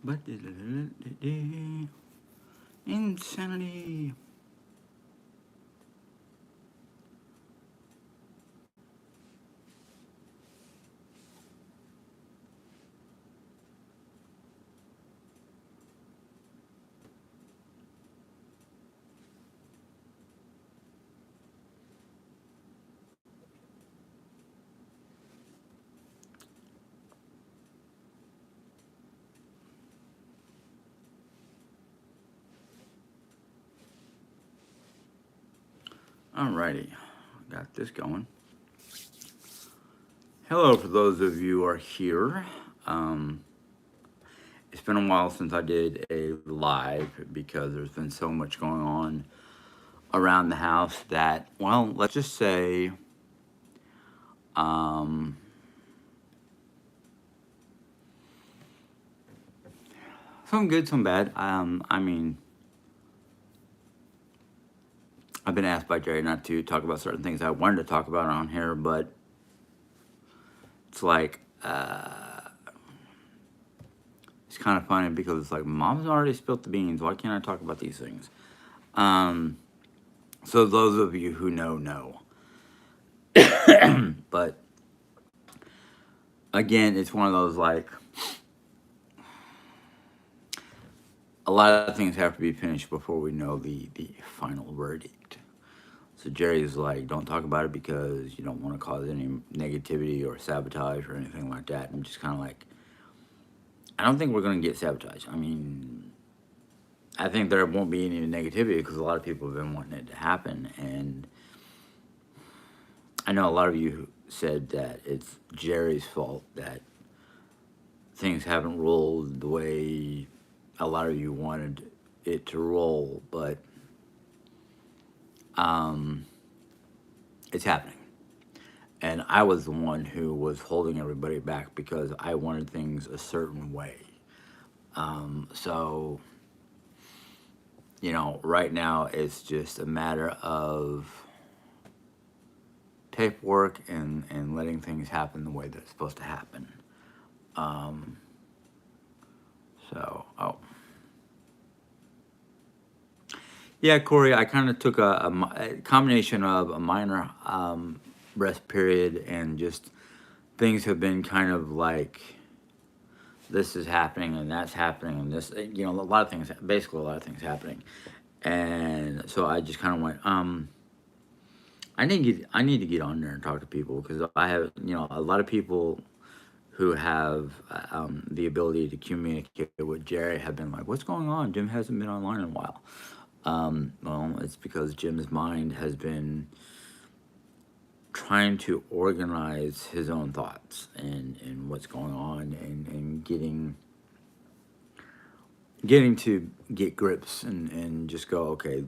But insanity. Alrighty, got this going. Hello, for those of you who are here. Um, it's been a while since I did a live because there's been so much going on around the house that, well, let's just say, um, some good, some bad. I mean, I've been asked by Jerry not to talk about certain things I wanted to talk about on here, but it's like, it's kind of funny because it's like, Mom's already spilt the beans. Why can't I talk about these things? Um, so those of you who know. But again, it's one of those like, a lot of things have to be finished before we know the final verdict. So Jerry's like, don't talk about it because you don't want to cause any negativity or sabotage or anything like that. I'm just kind of like, I don't think we're going to get sabotaged. I mean, I think there won't be any negativity because a lot of people have been wanting it to happen. And I know a lot of you said that it's Jerry's fault that things haven't rolled the way a lot of you wanted it to roll, but um, it's happening. And I was the one who was holding everybody back because I wanted things a certain way. So, right now it's just a matter of paperwork and letting things happen the way they're supposed to happen. Um, oh. Yeah, Corey, I kind of took a combination of a minor rest period and just things have been kind of like this is happening and that's happening and this, a lot of things, basically a lot of things happening. And so I just kind of went, I need to get on there and talk to people because I have, a lot of people who have the ability to communicate with Jerry have been like, what's going on? Jim hasn't been online in a while. Well, it's because Jim's mind has been trying to organize his own thoughts and what's going on and getting to get grips and just go, okay,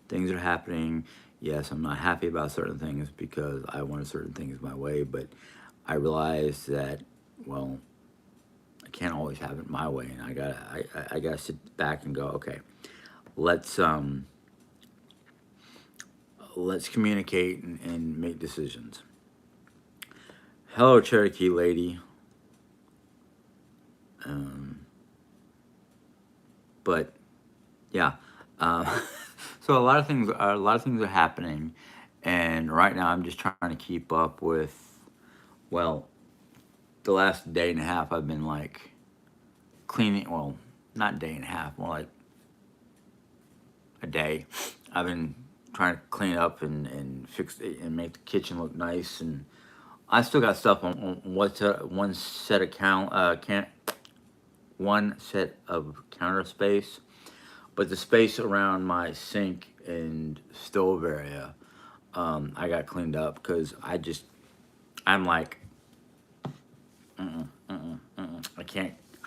things are happening. Yes, I'm not happy about certain things because I wanted certain things my way, but I realized that, well, I can't always have it my way, and I gotta sit back and go, okay, let's let's communicate and make decisions. Hello, Cherokee lady. Um, but yeah, uh, so a lot of things are happening, and right now I'm just trying to keep up with. Well, the last day and a half I've been like cleaning. Well, not day and a half, more like a day. I've been trying to clean up and fix it and make the kitchen look nice. And I still got stuff on one set of one set of counter space, but the space around my sink and stove area, I got cleaned up because I'm like,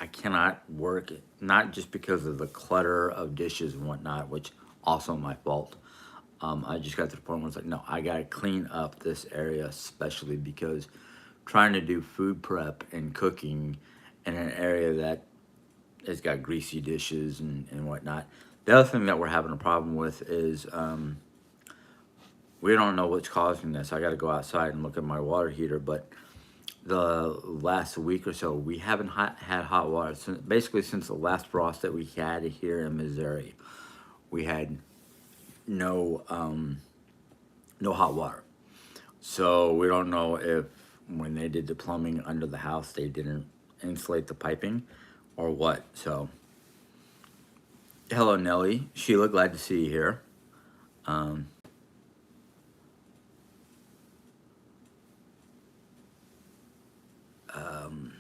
I cannot work it. Not just because of the clutter of dishes and whatnot, which also my fault. I just got to the point where it's like, no, I gotta clean up this area, especially because trying to do food prep and cooking in an area that has got greasy dishes and whatnot. The other thing that we're having a problem with is we don't know what's causing this. I got to go outside and look at my water heater, but the last week or so, we haven't had hot water since, basically since the last frost that we had here in Missouri. We had no no hot water. So we don't know if when they did the plumbing under the house they didn't insulate the piping or what. So hello Nelly, Sheila, glad to see you here. Um, um,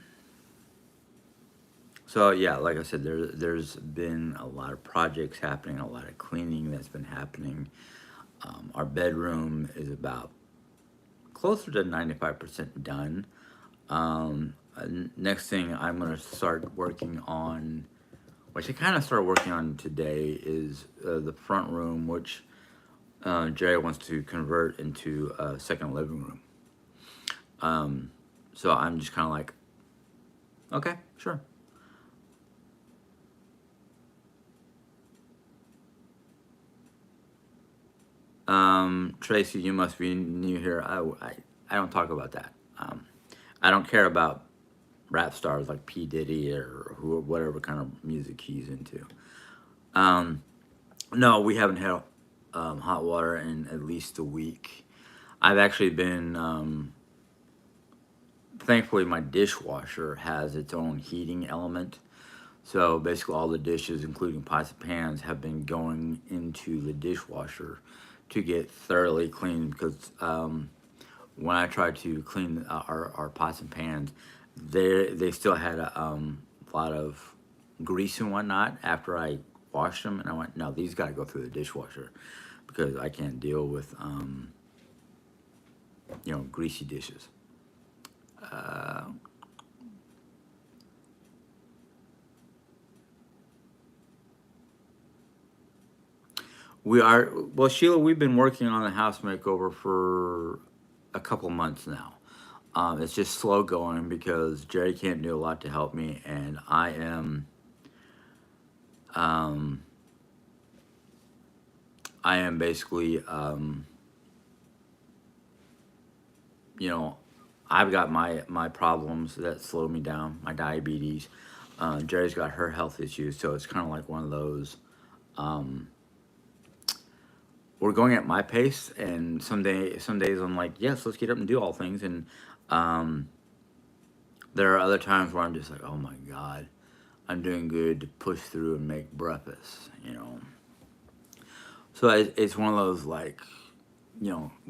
so yeah, like I said, there's been a lot of projects happening, a lot of cleaning that's been happening. Our bedroom is about closer to 95% done. Next thing I'm going to start working on, which I kind of started working on today, is the front room, which Jerry wants to convert into a second living room. So I'm just kind of like, okay, sure. Tracy, you must be new here. I don't talk about that. I don't care about rap stars like P. Diddy or who, whatever kind of music he's into. Um, no, we haven't had hot water in at least a week. I've actually been, thankfully, my dishwasher has its own heating element. So basically, all the dishes, including pots and pans, have been going into the dishwasher to get thoroughly clean. Because when I tried to clean our pots and pans, they still had a lot of grease and whatnot after I washed them, and I went, no, these got to go through the dishwasher because I can't deal with greasy dishes. Uh, we are well, Sheila. We've been working on the house makeover for a couple months now. It's just slow going because Jerry can't do a lot to help me, and um, I am basically, you know, I've got my problems that slow me down, my diabetes. Jerry's got her health issues, so it's kind of like one of those. Um, we're going at my pace, and some days I'm like, yes, let's get up and do all things, and um, there are other times where I'm just like, oh my god, I'm doing good to push through and make breakfast. So it's one of those like,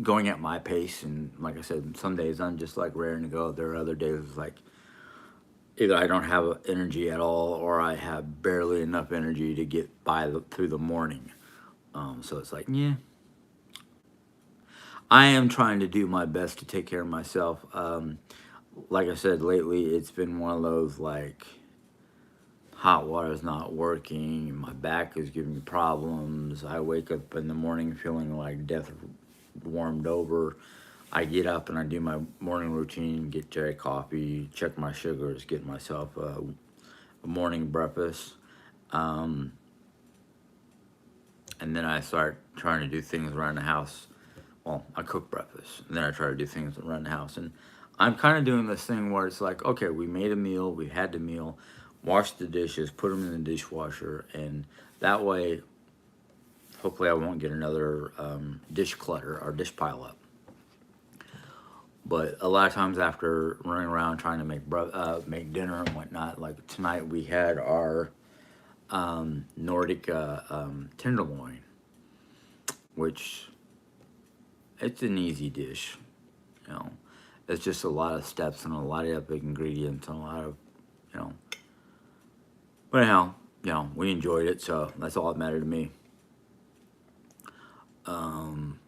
going at my pace, and like I said, some days I'm just like raring to go. There are other days it's like either I don't have energy at all, or I have barely enough energy to get through the morning. So it's like, yeah, I am trying to do my best to take care of myself. Like I said, lately it's been one of those like hot water is not working, my back is giving me problems. I wake up in the morning feeling like death warmed over. I get up and I do my morning routine, get Jerry coffee, check my sugars, get myself a morning breakfast. Um, and then I start trying to do things around the house. Well, I cook breakfast, and then I try to do things around the house. And I'm kind of doing this thing where it's like, okay, we made a meal, we had the meal, washed the dishes, put them in the dishwasher, and that way, hopefully, I won't get another dish clutter or dish pile up. But a lot of times after running around trying to make dinner and whatnot, like tonight we had our Nordic tenderloin, which it's an easy dish. You know, it's just a lot of steps and a lot of big ingredients and a lot of, you know. But anyhow, we enjoyed it, so that's all that mattered to me. Um,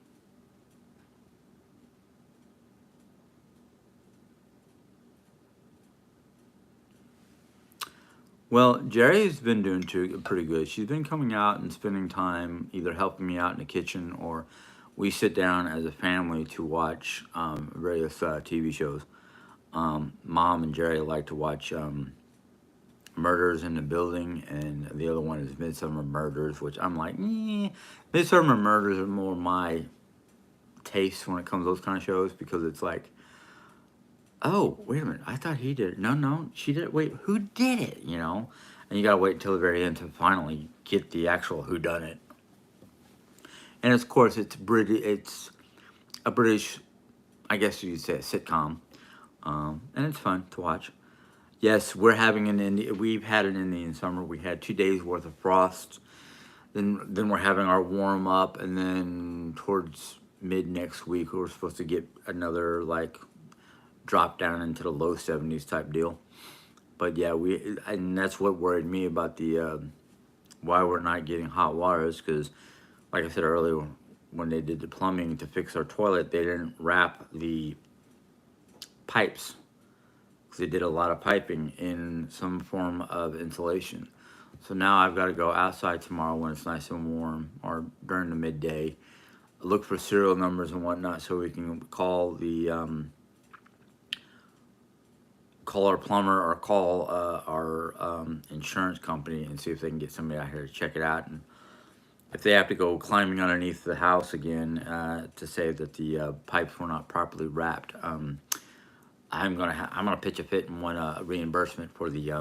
well, Jerry's been doing pretty good. She's been coming out and spending time either helping me out in the kitchen, or we sit down as a family to watch various TV shows. Mom and Jerry like to watch Murders in the Building, and the other one is Midsummer Murders, which I'm like, Midsummer Murders are more my taste when it comes to those kind of shows because it's like oh, wait a minute, I thought he did it. No, no, she did it. Wait, who did it? You know, and you gotta wait until the very end to finally get the actual who done it. And of course, it's British. It's a British, I guess you'd say, a sitcom, and it's fun to watch. Yes, we're having an Indian. We've had an Indian summer. We had 2 days worth of frost. Then we're having our warm up, and then towards mid next week we're supposed to get another like drop down into the low 70s type deal. But yeah, we and that's what worried me about the why we're not getting hot water is because, like I said earlier, when they did the plumbing to fix our toilet, they didn't wrap the pipes because they did a lot of piping in some form of insulation. So now I've got to go outside tomorrow when it's nice and warm or during the midday, look for serial numbers and whatnot so we can call our plumber or call our insurance company and see if they can get somebody out here to check it out. And if they have to go climbing underneath the house again to say that the pipes were not properly wrapped, I'm gonna pitch a fit and want a reimbursement for the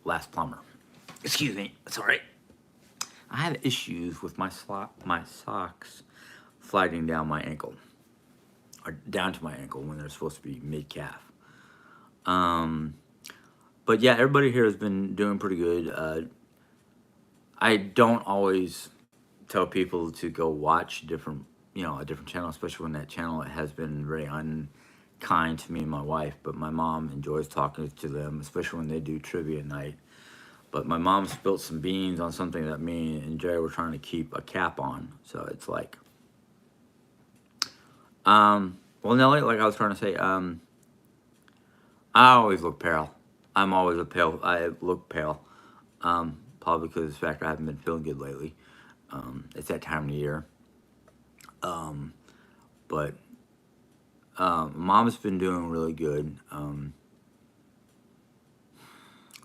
last plumber. Excuse me, sorry. I have issues with my socks sliding down my ankle or down to my ankle when they're supposed to be mid calf. Um, but yeah, everybody here has been doing pretty good. I don't always tell people to go watch a different channel, especially when that channel has been very unkind to me and my wife. But my mom enjoys talking to them, especially when they do trivia night. But my mom spilled some beans on something that me and Jerry were trying to keep a cap on. So it's like, well, Nelly, like I was trying to say, I always look pale. I'm always a pale. I look pale. Probably because of the fact I haven't been feeling good lately. It's that time of year. Um, but Mom's been doing really good.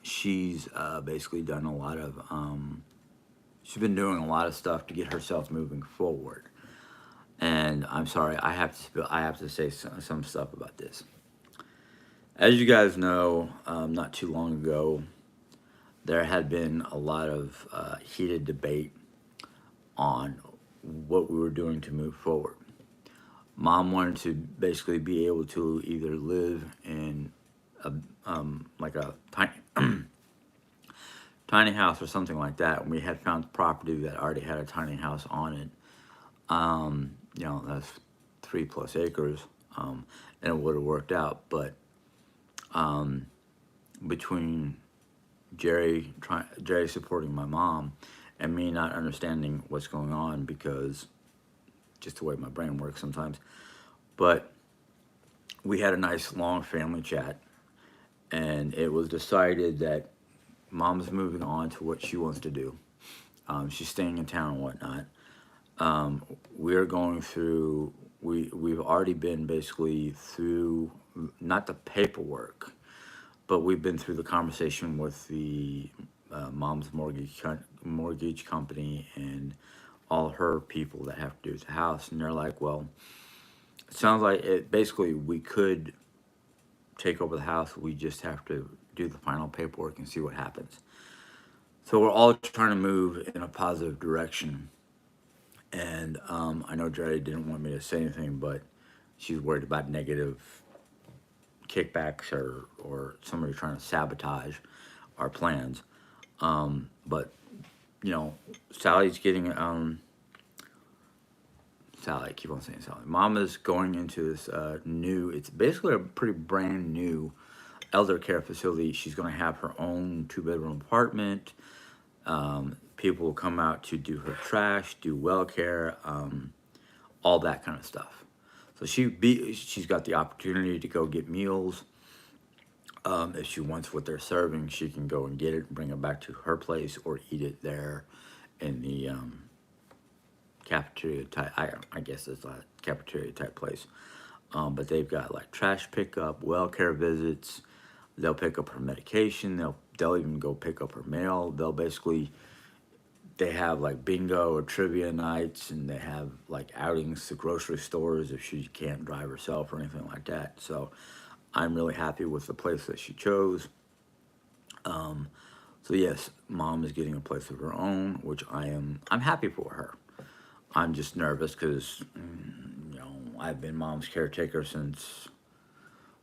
She's basically done a lot of. She's been doing a lot of stuff to get herself moving forward. And I'm sorry, I have to say some stuff about this. As you guys know, not too long ago, there had been a lot of heated debate on what we were doing to move forward. Mom wanted to basically be able to either live in a like a tiny house or something like that. And we had found property that already had a tiny house on it. That's 3+ acres, and it would have worked out. But between Jerry supporting my mom and me not understanding what's going on because just the way my brain works sometimes. But we had a nice long family chat, and it was decided that mom's moving on to what she wants to do. She's staying in town and whatnot. We're going through. We've already been basically through not the paperwork, but we've been through the conversation with the mom's mortgage company and all her people that have to do with the house, and they're like, well, it sounds like it. Basically, we could take over the house. We just have to do the final paperwork and see what happens. So we're all trying to move in a positive direction. And I know Jerry didn't want me to say anything, but she's worried about negative kickbacks or somebody trying to sabotage our plans. But Sally's getting Sally. I keep on saying Sally. Mama's going into this new. It's basically a pretty brand new elder care facility. She's going to have her own 2-bedroom apartment. People will come out to do her trash, do well care, all that kind of stuff. So she's got the opportunity to go get meals. If she wants what they're serving, she can go and get it and bring it back to her place or eat it there in the cafeteria type. I guess it's a cafeteria type place. But they've got like trash pickup, well care visits. They'll pick up her medication. They'll even go pick up her mail. They have like bingo or trivia nights, and they have like outings to grocery stores if she can't drive herself or anything like that. So I'm really happy with the place that she chose. So yes, mom is getting a place of her own, which I'm happy for her. I'm just nervous because I've been mom's caretaker since,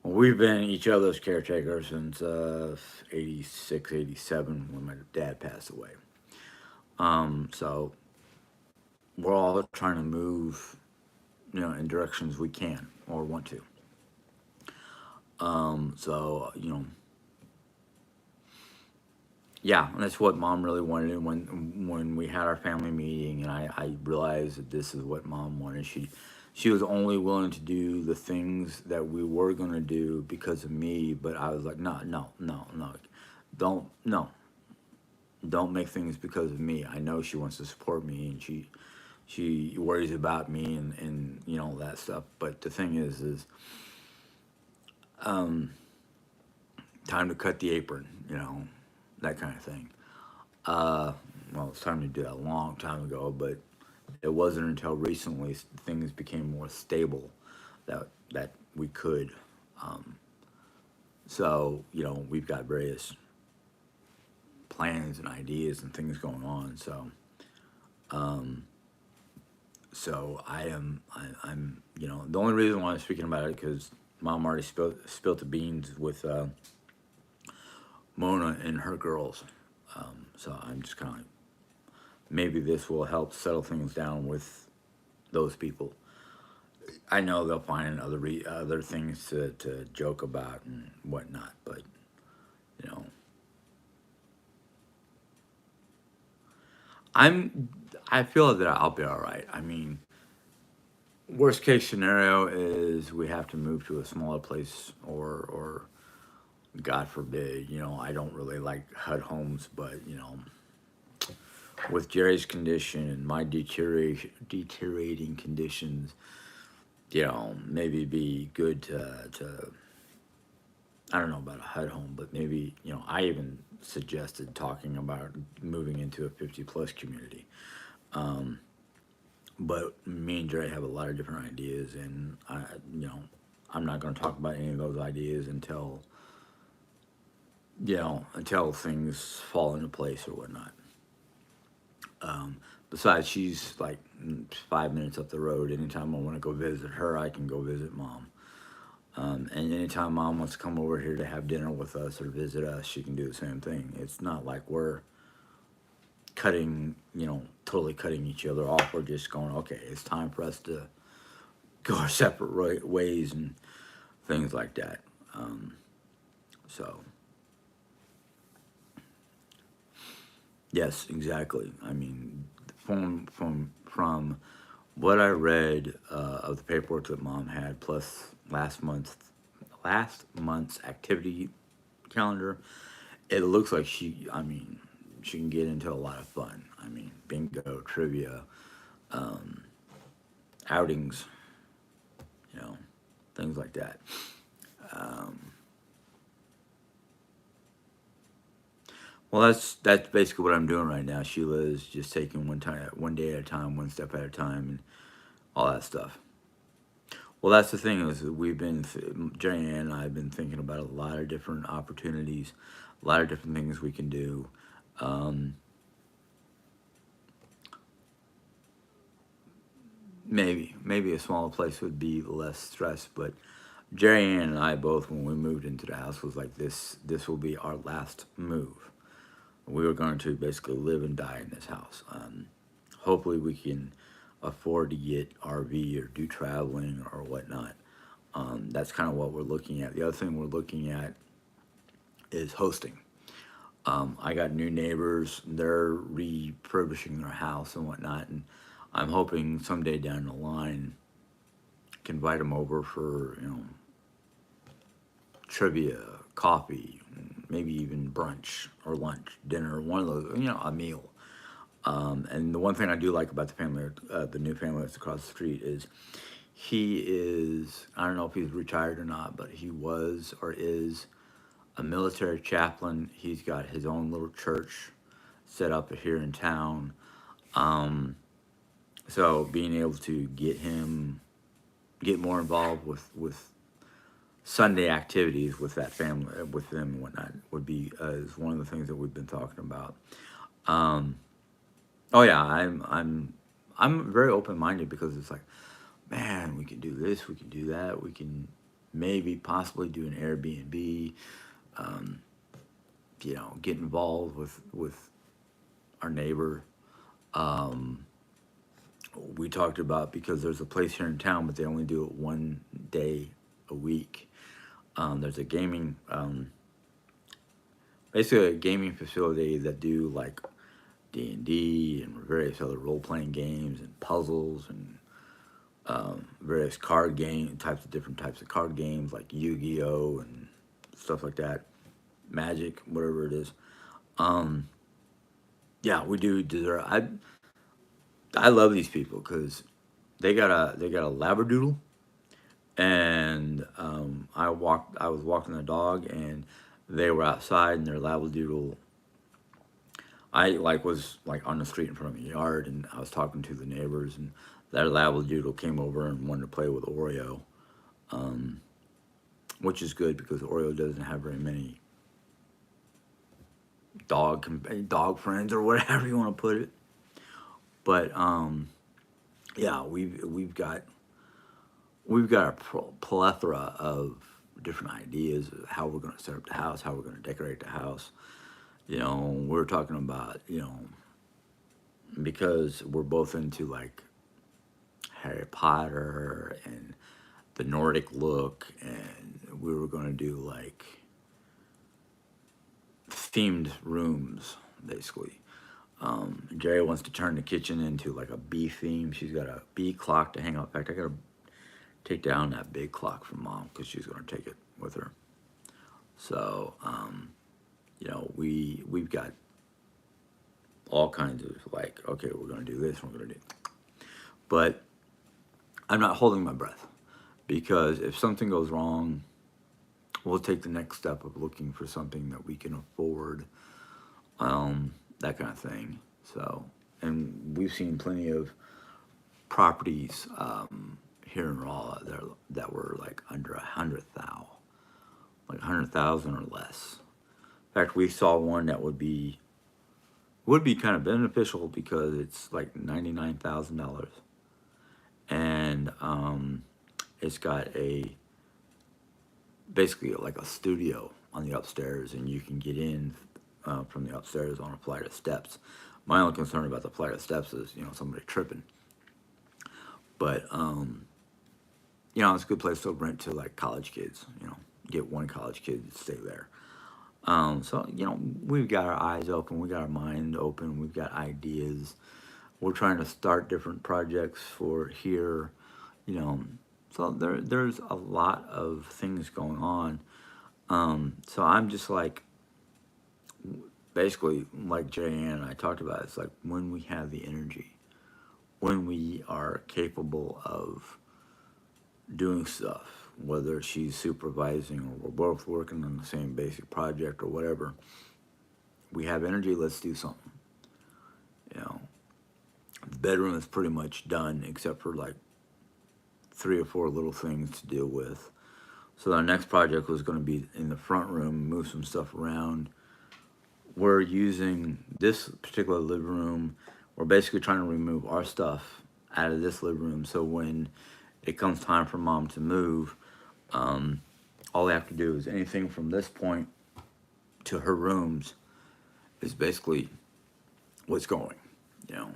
well, we've been each other's caretaker since 86, 87 when my dad passed away. So we're all trying to move, in directions we can or want to. So yeah, that's what mom really wanted. And when we had our family meeting, and I realized that this is what mom wanted. She was only willing to do the things that we were gonna do because of me. But I was like, no, no, no, no, don't, no, don't make things because of me. I know she wants to support me, and she worries about me and that stuff. But the thing is time to cut the apron, that kind of thing. Well, it's time to do that a long time ago, but it wasn't until recently things became more stable that we could. So we've got various plans and ideas and things going on. So I'm the only reason why I'm speaking about it because mom already spilt the beans with Mona and her girls. So I'm just kind of like, maybe this will help settle things down with those people. I know they'll find other things to joke about and whatnot, but you know, I'm I feel that I'll be all right. I mean, worst case scenario is we have to move to a smaller place, or God forbid, I don't really like HUD homes, but with Jerry's condition and my deteriorating conditions, maybe it'd be good to I don't know about a HUD home, but maybe I even suggested talking about moving into a 50 plus community. But me and Jerry have a lot of different ideas, and you know, I'm not going to talk about any of those ideas until things fall into place or whatnot. Besides, she's like 5 minutes up the road. Anytime I want to go visit her, I can go visit mom. And anytime mom wants to come over here to have dinner with us or visit us, she can do the same thing. It's not like we're totally cutting each other off. We're just going, okay, it's time for us to go our separate ways and things like that. So, yes, exactly. I mean, from what I read of the paperwork that mom had, plus last month's activity calendar, it looks like I mean, she can get into a lot of fun. I mean, bingo, trivia, outings, you know, things like that. Well, that's basically what I'm doing right now. Sheila is just taking one day at a time, one step at a time, and all that stuff. Well, that's the thing is that Jane and I have been thinking about a lot of different opportunities, a lot of different things we can do. Um, maybe a smaller place would be less stress, but Jerry Ann and I both, when we moved into the house, was like this will be our last move. We were going to basically live and die in this house. Hopefully, we can afford to get RV or do traveling or whatnot. That's kind of what we're looking at. The other thing we're looking at is hosting. I got new neighbors; they're refurbishing their house and whatnot, and I'm hoping someday down the line can invite them over for trivia, coffee, maybe even brunch or lunch, dinner, one of those, a meal. And the one thing I do like about the new family that's across the street is I don't know if he's retired or not, but he was or is a military chaplain. He's got his own little church set up here in town. So being able to get more involved with Sunday activities with that family, with them and whatnot, would be is one of the things that we've been talking about. Um, oh yeah, I'm very open minded because it's like, man, we can do this, we can do that, we can maybe possibly do an Airbnb. Um, get involved with our neighbor. Um, we talked about because there's a place here in town, but they only do it one day a week. There's a gaming, basically a gaming facility that do like D&D and various other role playing games and puzzles and various card game types of different types of card games like Yu-Gi-Oh and stuff like that, Magic, whatever it is. Um, yeah, we do deserve. I love these people because they got a labradoodle, and I was walking the dog, and they were outside, and their labradoodle. I like was like on the street in front of my yard, and I was talking to the neighbors, and their labradoodle came over and wanted to play with Oreo, um, which is good because Oreo doesn't have very many dog friends or whatever you want to put it. But yeah, we've got a plethora of different ideas of how we're going to set up the house, how we're going to decorate the house. We're talking about, because we're both into like Harry Potter and the Nordic look, and we were going to do like themed rooms, basically. Jerry wants to turn the kitchen into like a bee theme. She's got a bee clock to hang up. In fact, I got to take down that big clock from mom because she's going to take it with her. So, we've got all kinds of like, okay, we're going to do this, we're going to do, but I'm not holding my breath because if something goes wrong, we'll take the next step of looking for something that we can afford, that kind of thing. So, and we've seen plenty of properties here in Rolla that were like under 100,000, like 100,000 or less. In fact, we saw one that would be kind of beneficial because it's like $99,000, and it's got a basically like a studio on the upstairs, and you can get in from the upstairs on a flight of steps. My only concern about the flight of steps is somebody tripping, but it's a good place to rent to like college kids. Get one college kid to stay there. So we've got our eyes open, we got our mind open, we've got ideas. We're trying to start different projects for here, you know. So there's a lot of things going on. So I'm just like basically like Jay and I talked about. It's like when we have the energy, when we are capable of doing stuff, whether she's supervising or we're both working on the same basic project or whatever, we have energy, let's do something. You know, the bedroom is pretty much done except for like 3 or 4 little things to deal with. So our next project was going to be in the front room, move some stuff around. We're using this particular living room. We're basically trying to remove our stuff out of this living room. So when it comes time for mom to move, all they have to do is anything from this point to her rooms is basically what's going, you know.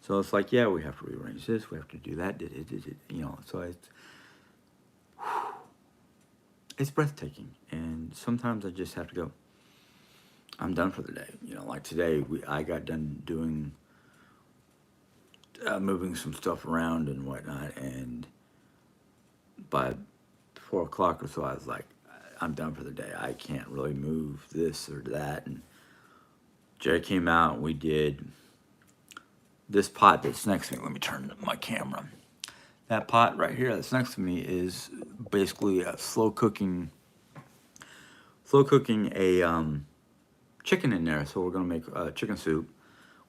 So it's like, yeah, we have to rearrange this, we have to do that, you know. So it's breathtaking, and sometimes I just have to go, I'm done for the day. You know, like today, I got done doing, moving some stuff around and whatnot, and by 4 o'clock or so, I was like, I'm done for the day. I can't really move this or that. And Jerry came out, and we did this pot that's next to me. Let me turn my camera. That pot right here that's next to me is basically a slow cooking a chicken in there. So we're gonna make chicken soup.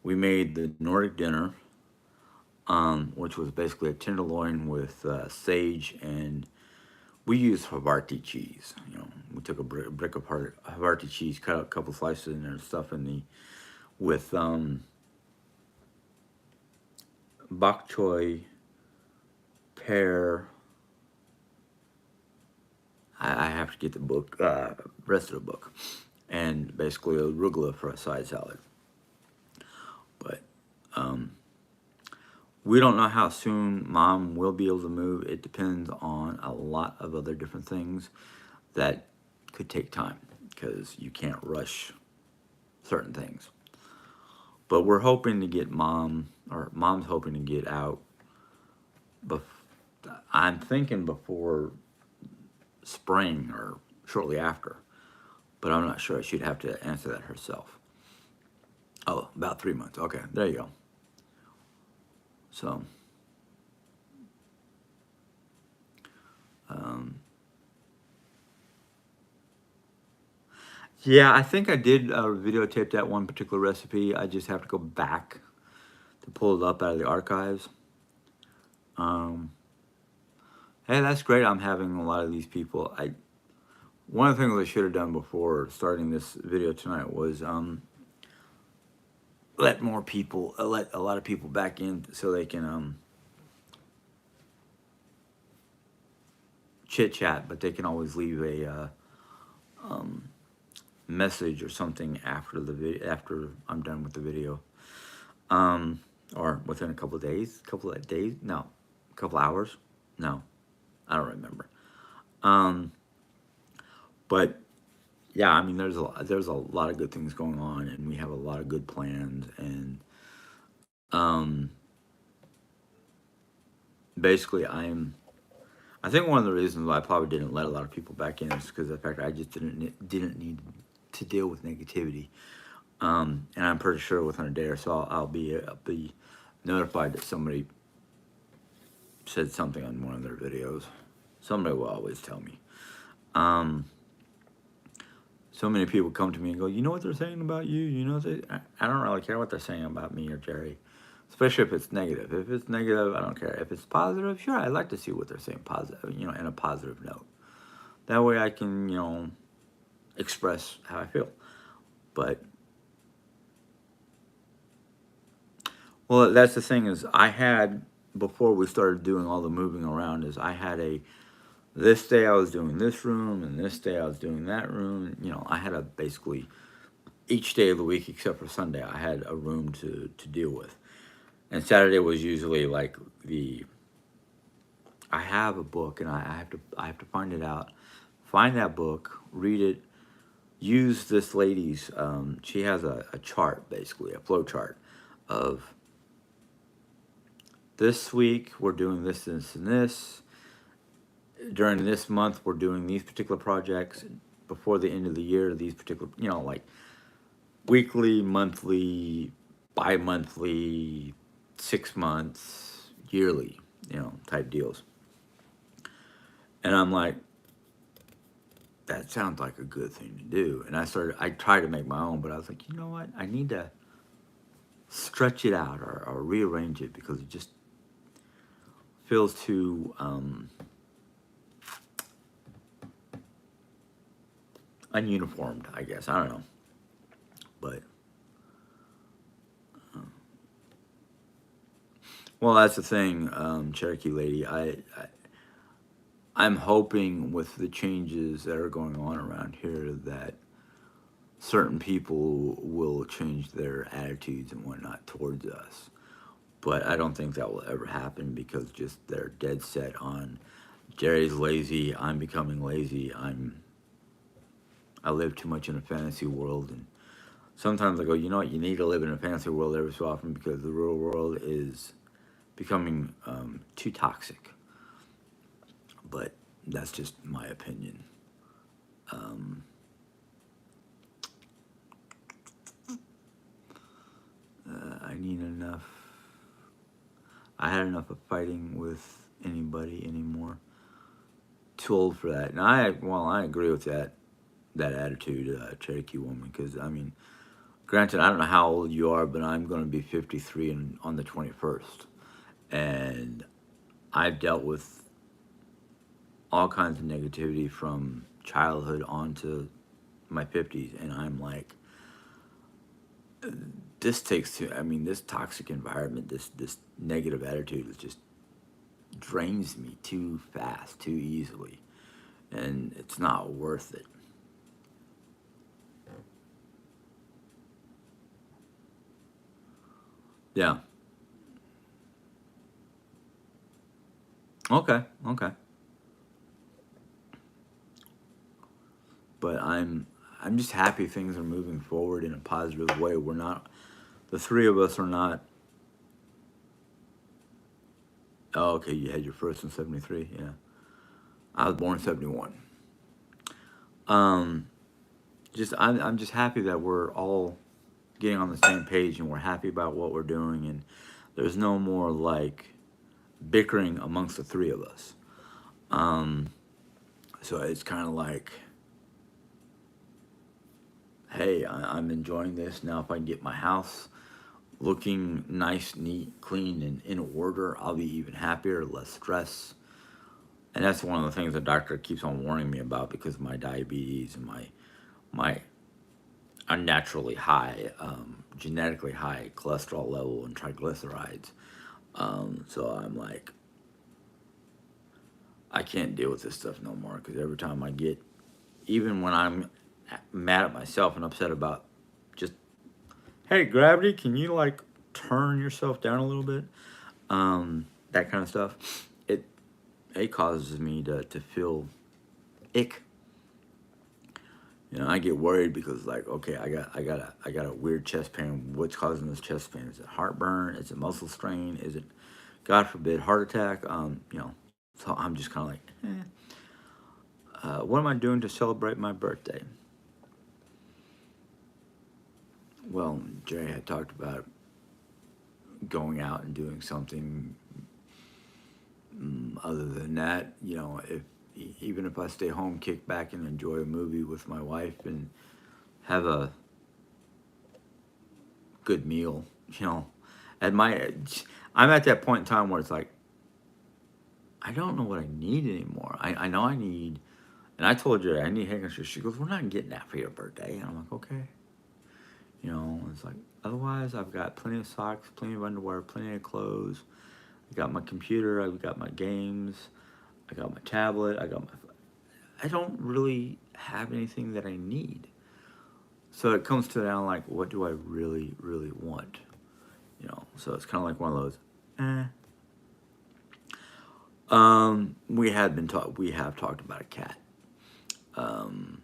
We made the Nordic dinner, which was basically a tenderloin with sage, and we use Havarti cheese. We took a brick of Havarti cheese, cut out a couple slices in there, and stuff in the with bok choy, pear. I have to get the book, rest of the book, and basically arugula for a side salad. But we don't know how soon Mom will be able to move. It depends on a lot of other different things that could take time because you can't rush certain things. But we're hoping to get Mom's hoping to get out. I'm thinking before spring or shortly after, but I'm not sure. She'd have to answer that herself. Oh, about 3 months. Okay, there you go. So, yeah, I think I did videotape that one particular recipe. I just have to go back to pull it up out of the archives. Um, hey, that's great. I'm having a lot of these people. One of the things I should have done before starting this video tonight was let more people, let a lot of people back in so they can chit chat, but they can always leave a message or something after the video, after I'm done with the video, or within a couple of days, no, a couple hours, no, I don't remember. But yeah, I mean, there's a lot of good things going on, and we have a lot of good plans, and basically, I think one of the reasons why I probably didn't let a lot of people back in is because of the fact I just didn't need to deal with negativity. And I'm pretty sure within a day or so I'll be notified that somebody said something on one of their videos. Somebody will always tell me. So many people come to me and go, you know what they're saying about you? You know, I don't really care what they're saying about me or Jerry, especially if it's negative. If it's negative, I don't care. If it's positive, sure, I'd like to see what they're saying positive, in a positive note. That way I can, express how I feel. But, well, that's the thing is before we started doing all the moving around, this day I was doing this room, and this day I was doing that room. I had basically, each day of the week except for Sunday, I had a room to deal with. And Saturday was usually like I have a book, and I have to find it out, find that book, read it, use this lady's, she has a chart, basically, a flow chart of this week we're doing this, this, and this. During this month, we're doing these particular projects. Before the end of the year, these particular, like weekly, monthly, bi-monthly, 6 months, yearly, type deals. And I'm like, that sounds like a good thing to do. And I tried to make my own, but I was like, you know what? I need to stretch it out or rearrange it because it just feels too ununiformed, I guess. I don't know. But, well, that's the thing, Cherokee lady. I'm hoping with the changes that are going on around here that certain people will change their attitudes and whatnot towards us. But I don't think that will ever happen because just they're dead set on Jerry's lazy, I'm becoming lazy, I live too much in a fantasy world. And sometimes I go, you know what, you need to live in a fantasy world every so often because the real world is becoming too toxic. But that's just my opinion. I had enough of fighting with anybody anymore. Too old for that. And I agree with that attitude, Cherokee woman, because I mean, granted, I don't know how old you are, but I'm going to be 53 on the 21st, and I've dealt with all kinds of negativity from childhood on to my 50s, and I'm like, this takes to, I mean, this toxic environment, this negative attitude is just drains me too fast, too easily, and it's not worth it. Yeah. Okay. Okay. But I'm just happy things are moving forward in a positive way. We're not, the three of us are not. Oh, okay. You had your first in '73. Yeah. I was born in '71. Um, just I'm just happy that we're all getting on the same page and we're happy about what we're doing, and there's no more like bickering amongst the three of us. Um, so it's kind of like, hey, I'm enjoying this now. If I can get my house looking nice, neat, clean, and in order, I'll be even happier, less stress. And that's one of the things the doctor keeps on warning me about because of my diabetes and my unnaturally high, genetically high cholesterol level and triglycerides. So I'm like, I can't deal with this stuff no more because every time I get, even when I'm mad at myself and upset about just, hey, gravity, can you like turn yourself down a little bit? That kind of stuff. It causes me to feel ick. You know, I get worried because like, okay, I got a weird chest pain. What's causing this chest pain? Is it heartburn? Is it muscle strain? Is it, God forbid, heart attack? You know, so I'm just kind of like, what am I doing to celebrate my birthday? Well, Jay had talked about going out and doing something. Other than that, you know, if even if I stay home, kick back and enjoy a movie with my wife and have a good meal, you know, at my age, I'm at that point in time where it's like, I don't know what I need anymore. I know I need, and I told her I need handkerchiefs. She goes, we're not getting that for your birthday. And I'm like, okay. You know, it's like, otherwise, I've got plenty of socks, plenty of underwear, plenty of clothes. I got my computer, I got my games, I got my tablet, I don't really have anything that I need. So it comes to now like, what do I really, really want? You know, so it's kind of like one of those, eh. We have talked about a cat. Um,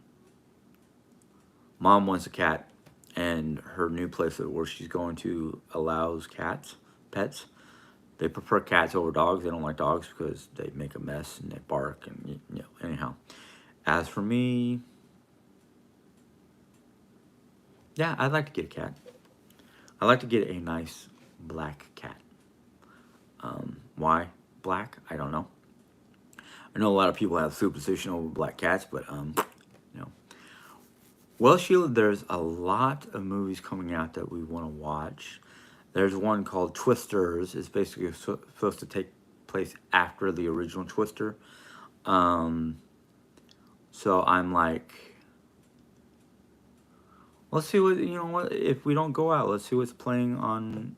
Mom wants a cat, and her new place where she's going to allows cats, pets. They prefer cats over dogs. They don't like dogs because they make a mess and they bark and you know. Anyhow, as for me, yeah, I'd like to get a cat. I'd like to get a nice black cat. Why black? I don't know. I know a lot of people have superstition over black cats, but you know. Well, Sheila, there's a lot of movies coming out that we want to watch. There's one called Twisters. It's basically supposed to take place after the original Twister. Um, so I'm like, let's see what you know. What if we don't go out? Let's see what's playing on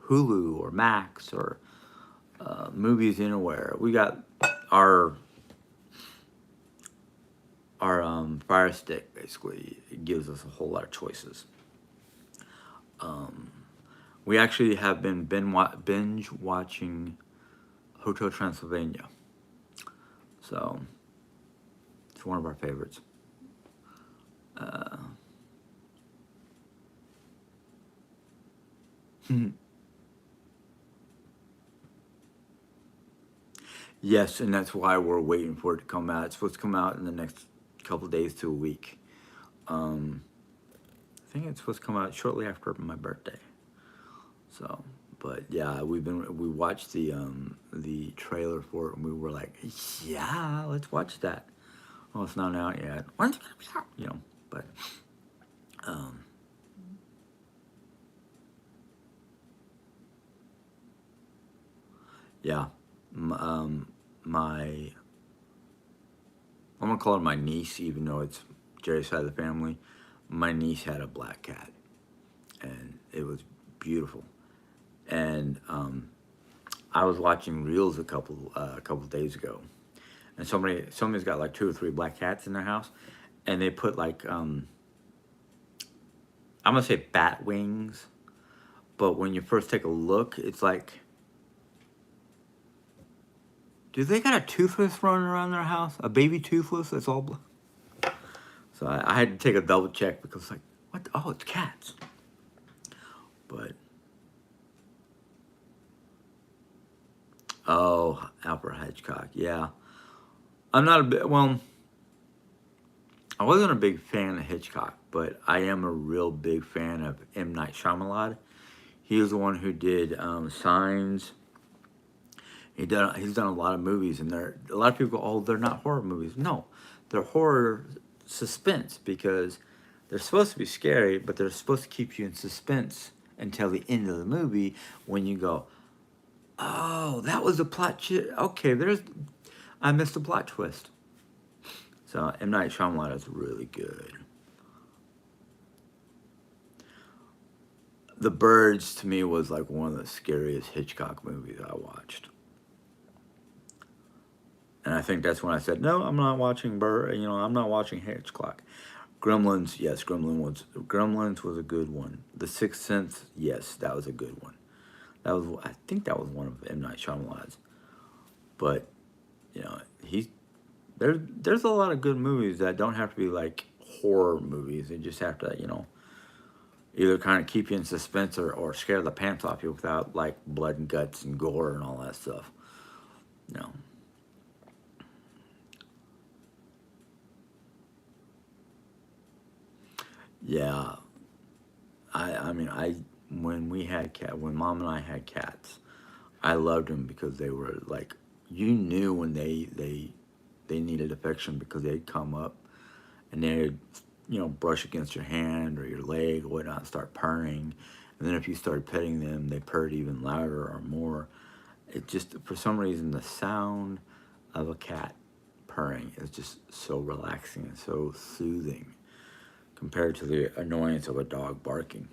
Hulu or Max or Movies Anywhere. We got our Fire Stick. Basically, it gives us a whole lot of choices. We actually have been binge watching Hotel Transylvania. So it's one of our favorites. Uh, yes, and that's why we're waiting for it to come out. It's supposed to come out in the next couple days to a week. Um, I think it's supposed to come out shortly after my birthday. So, but yeah, we watched the trailer for it and we were like, yeah, let's watch that. Well, it's not out yet. When's it gonna be out? You know, but um, yeah, my I'm gonna call her my niece, even though it's Jerry's side of the family. My niece had a black cat, and it was beautiful. And I was watching reels a couple days ago, and somebody's got like two or three black cats in their house, and they put like I'm gonna say bat wings, but when you first take a look, it's like, do they got a toothless running around their house? A baby toothless that's all black? So I had to take a double check because like, what? Oh, it's cats. But oh, Alfred Hitchcock, yeah. I'm not a bit. Well, I wasn't a big fan of Hitchcock, but I am a real big fan of M. Night Shyamalan. He was the one who did Signs. He's done a lot of movies, and a lot of people go, "Oh, they're not horror movies." No, they're horror suspense because they're supposed to be scary, but they're supposed to keep you in suspense until the end of the movie when you go, "Oh, that was a plot shit." Okay, I missed a plot twist. So M. Night Shyamalan is really good. The Birds to me was like one of the scariest Hitchcock movies I watched. And I think that's when I said, no, I'm not watching I'm not watching Hitchcock. Gremlins, yes, Gremlins was a good one. The Sixth Sense, yes, that was a good one. I think that was one of M. Night Shyamalan's. But, he's there's a lot of good movies that don't have to be like horror movies. They just have to, either kind of keep you in suspense or scare the pants off you without like blood and guts and gore and all that stuff. No. Yeah. I mean when mom and I had cats, I loved them because they were like, you knew when they needed affection because they'd come up and they'd brush against your hand or your leg or whatnot and start purring. And then if you started petting them, they purred even louder or more. It just, for some reason, the sound of a cat purring is just so relaxing and so soothing compared to the annoyance of a dog barking.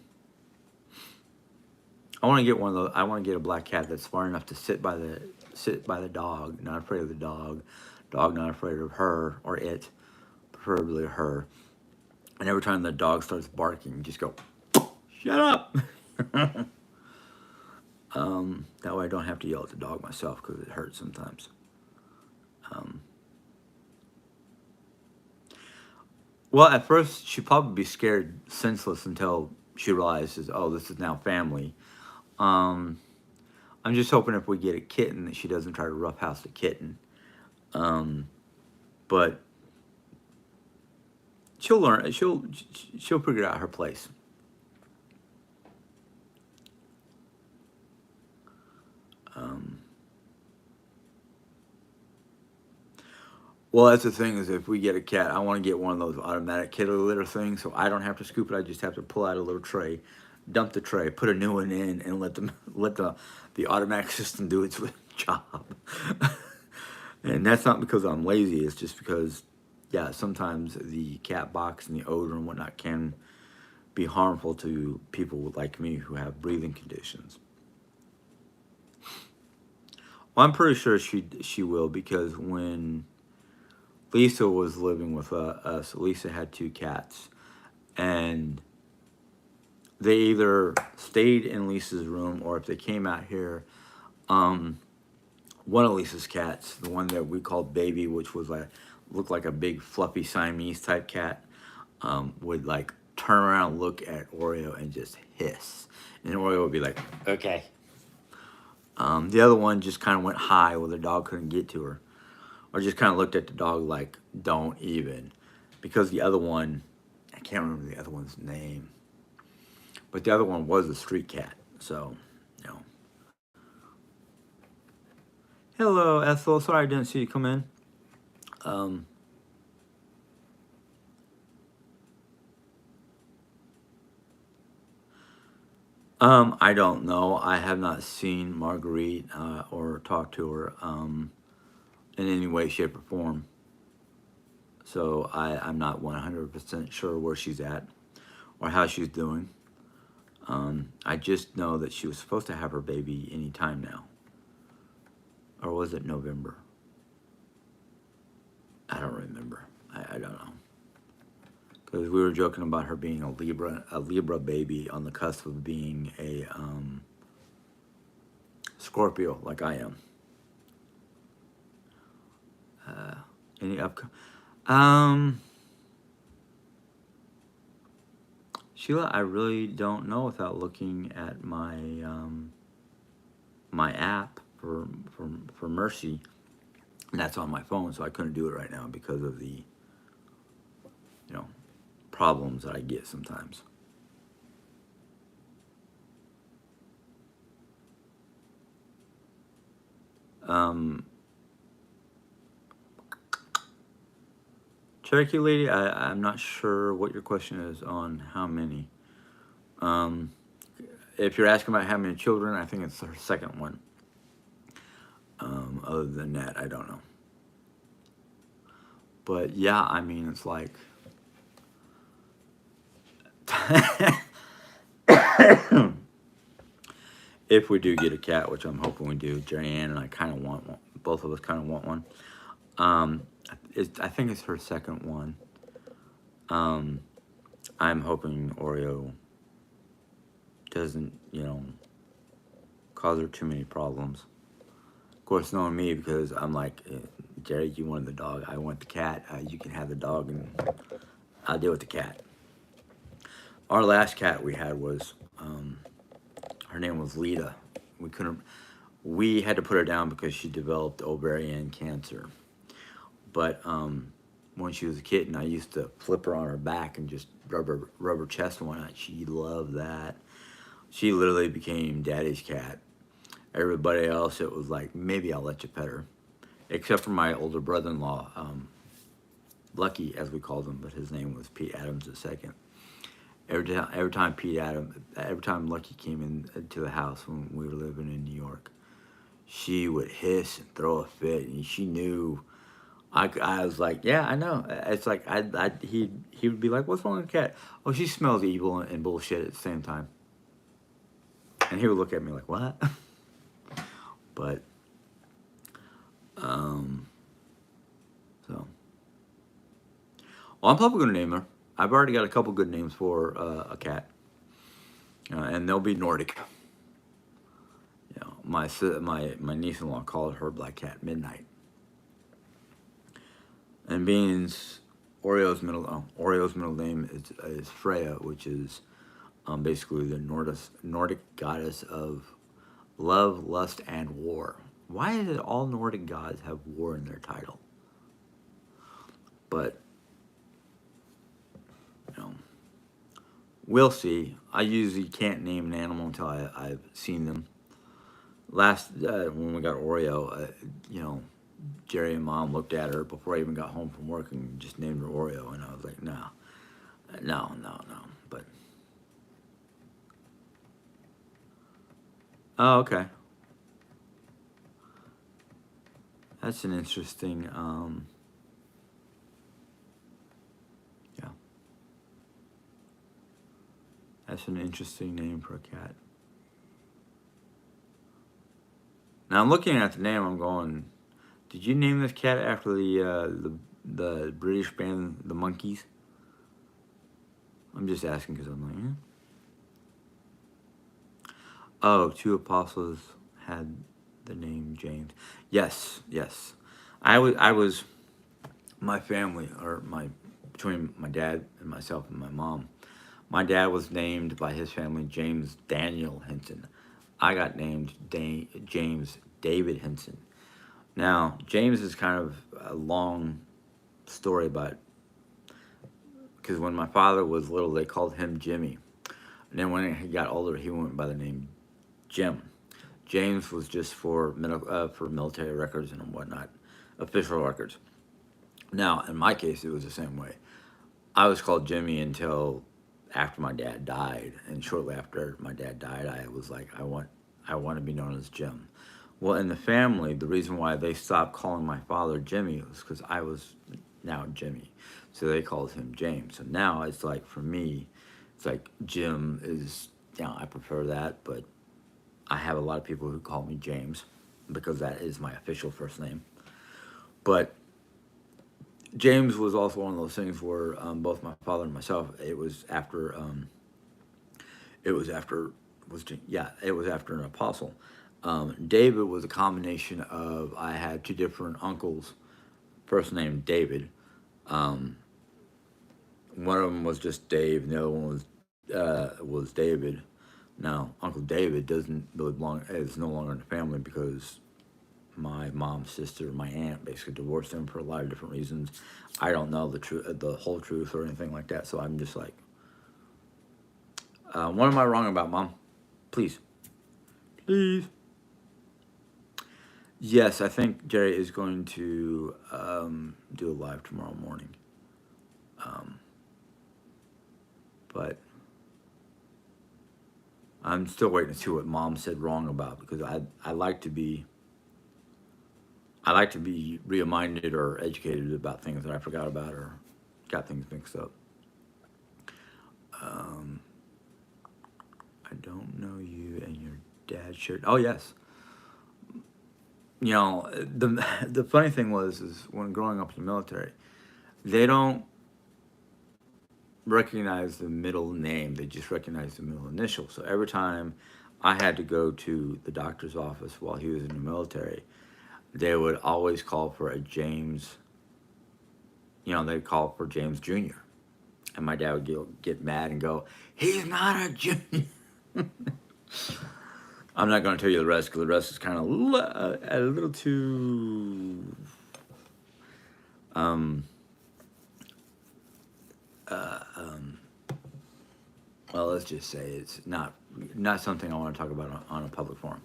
I want to get one of those. I want to get a black cat that's smart enough to sit by the dog, not afraid of the dog not afraid of her or it, preferably her. And every time the dog starts barking, just go, shut up. That way I don't have to yell at the dog myself because it hurts sometimes. Um, well, at first she'd probably be scared senseless until she realizes, oh, this is now family. Um, I'm just hoping if we get a kitten that she doesn't try to roughhouse the kitten. Um, but she'll learn. She'll figure out her place. Um, well, that's the thing is if we get a cat, I want to get one of those automatic kitty litter things, so I don't have to scoop it. I just have to pull out a little tray, dump the tray, put a new one in, and let the automatic system do its job. And that's not because I'm lazy. It's just because, yeah, sometimes the cat box and the odor and whatnot can be harmful to people like me who have breathing conditions. Well, I'm pretty sure she will because when Lisa was living with us, Lisa had two cats, and they either stayed in Lisa's room or if they came out here, um, one of Lisa's cats, the one that we called Baby, which was like looked like a big fluffy Siamese type cat, would like turn around, look at Oreo, and just hiss, and Oreo would be like, "Okay." The other one just kind of went high where the dog couldn't get to her, or just kind of looked at the dog like, "Don't even," because the other one, I can't remember the other one's name, but the other one was a street cat, so you know. Hello, Ethel. Sorry I didn't see you come in. Um, I don't know. I have not seen Marguerite or talked to her in any way, shape, or form. So I'm not 100% sure where she's at or how she's doing. I just know that she was supposed to have her baby any time now. Or was it November? I don't remember. I don't know. Because we were joking about her being a Libra baby on the cusp of being a Scorpio, like I am. Any upcoming? Um, Sheila, I really don't know without looking at my app for Mercy. And that's on my phone, so I couldn't do it right now because of the problems that I get sometimes. Um, Cherokee lady, I'm not sure what your question is on how many. Um, if you're asking about how many children, I think it's her second one. Other than that, I don't know. But yeah, I mean, it's like if we do get a cat, which I'm hoping we do, Jerry Ann and I kind of want one. Both of us kind of want one. Um, I think it's her second one. Um, I'm hoping Oreo doesn't, cause her too many problems. Of course, knowing me, because I'm like, Jerry, you wanted the dog, I want the cat. You can have the dog, and I'll deal with the cat. Our last cat we had was, her name was Lita. We couldn't. We had to put her down because she developed ovarian cancer. But when she was a kitten, I used to flip her on her back and just rub her chest and whatnot. She loved that. She literally became daddy's cat. Everybody else, it was like, maybe I'll let you pet her. Except for my older brother-in-law, Lucky, as we called him, but his name was Pete Adams II. Every time Lucky came into the house when we were living in New York, she would hiss and throw a fit, and she knew. I was like, yeah, I know. It's like he would be like, what's wrong with the cat? Oh, she smells evil and bullshit at the same time. And he would look at me like, what? But so, well, I'm probably gonna name her. I've already got a couple good names for a cat, and they'll be Nordic. My niece-in-law called her Black Cat Midnight. And being Oreo's middle name is Freya, which is basically the Nordic goddess of love, lust, and war. Why did all Nordic gods have war in their title? But you know, we'll see. I usually can't name an animal until I've seen them. Last when we got Oreo, Jerry and Mom looked at her before I even got home from work and just named her Oreo, and I was like, no, no, no, no. But oh, okay, that's an interesting. Yeah, that's an interesting name for a cat. Now I'm looking at the name. I'm going. Did you name this cat after the British band the Monkees? I'm just asking because I'm like, oh, two apostles had the name James. Yes, yes. I was my family or my between my dad and myself and my mom. My dad was named by his family James Daniel Henson. I got named James David Henson. Now, James is kind of a long story, but because when my father was little, they called him Jimmy. And then when he got older, he went by the name Jim. James was just for military records and whatnot, official records. Now, in my case, it was the same way. I was called Jimmy until after my dad died, and shortly after my dad died, I was like, I want to be known as Jim. Well, in the family, the reason why they stopped calling my father Jimmy was because I was now Jimmy. So they called him James. So now it's like for me, it's like Jim is, I prefer that, but I have a lot of people who call me James because that is my official first name. But James was also one of those things where both my father and myself, it was after, it was after an apostle. David was a combination of, I had two different uncles, first name David. Um, One of them was just Dave, and the other one was David. Now, Uncle David doesn't really belong is no longer in the family because my mom's sister, my aunt, basically divorced him for a lot of different reasons. I don't know the whole truth or anything like that. So I'm just like, what am I wrong about, Mom? Please, please. Yes, I think Jerry is going to do a live tomorrow morning. Um, but I'm still waiting to see what Mom said wrong about because I like to be reminded or educated about things that I forgot about or got things mixed up. Um, I don't know you and your dad shared. Oh yes, the funny thing was is when growing up in the military, they don't recognize the middle name. They just recognize the middle initial. So every time I had to go to the doctor's office while he was in the military, they would always call for a James. They'd call for James Jr. And my dad would get mad and go, "He's not a junior." I'm not going to tell you the rest because the rest is kind of a little too um, um, well, let's just say it's not something I want to talk about on a public forum.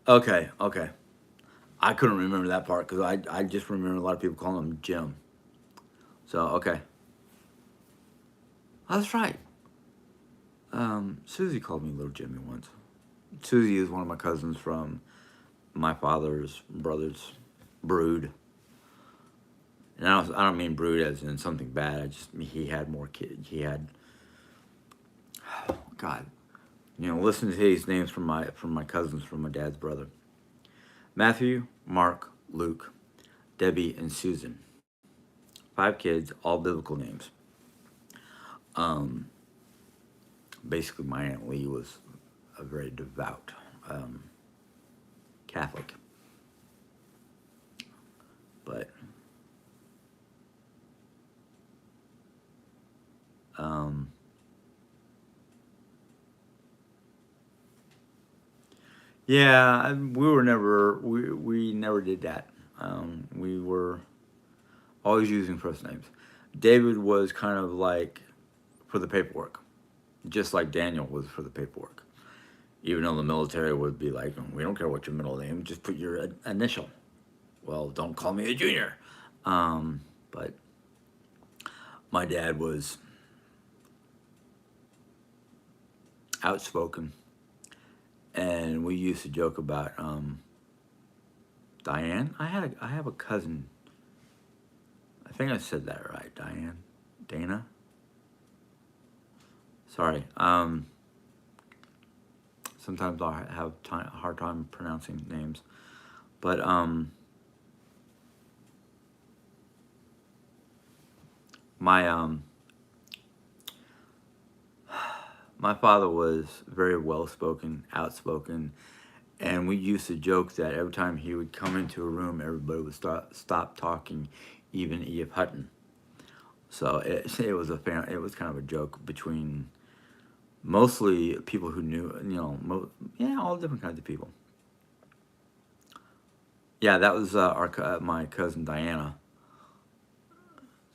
Okay, okay. I couldn't remember that part because I just remember a lot of people calling him Jim. So okay, that's right. Susie called me Little Jimmy once. Susie is one of my cousins from my father's brother's brood. And I don't mean brood as in something bad. I just mean he had more kids. He had, oh God, listen to these names from my cousins from my dad's brother: Matthew, Mark, Luke, Debbie, and Susan. 5 kids, all biblical names. Um, Basically, my aunt Lee was a very devout um, Catholic, but um, yeah, we never did that. We were always using first names. David was kind of like for the paperwork, just like Daniel was for the paperwork. Even though the military would be like, we don't care what your middle name, just put your initial. Well, don't call me a junior. But my dad was outspoken, and we used to joke about Diane. I have a cousin. I think I said that right, Diane, Dana. Sorry. Sometimes I have a hard time pronouncing names, but my my father was very well spoken, outspoken, and we used to joke that every time he would come into a room, everybody would stop talking, even Eve Hutton. So it was kind of a joke between mostly people who knew, all different kinds of people. Yeah, that was my cousin Diana.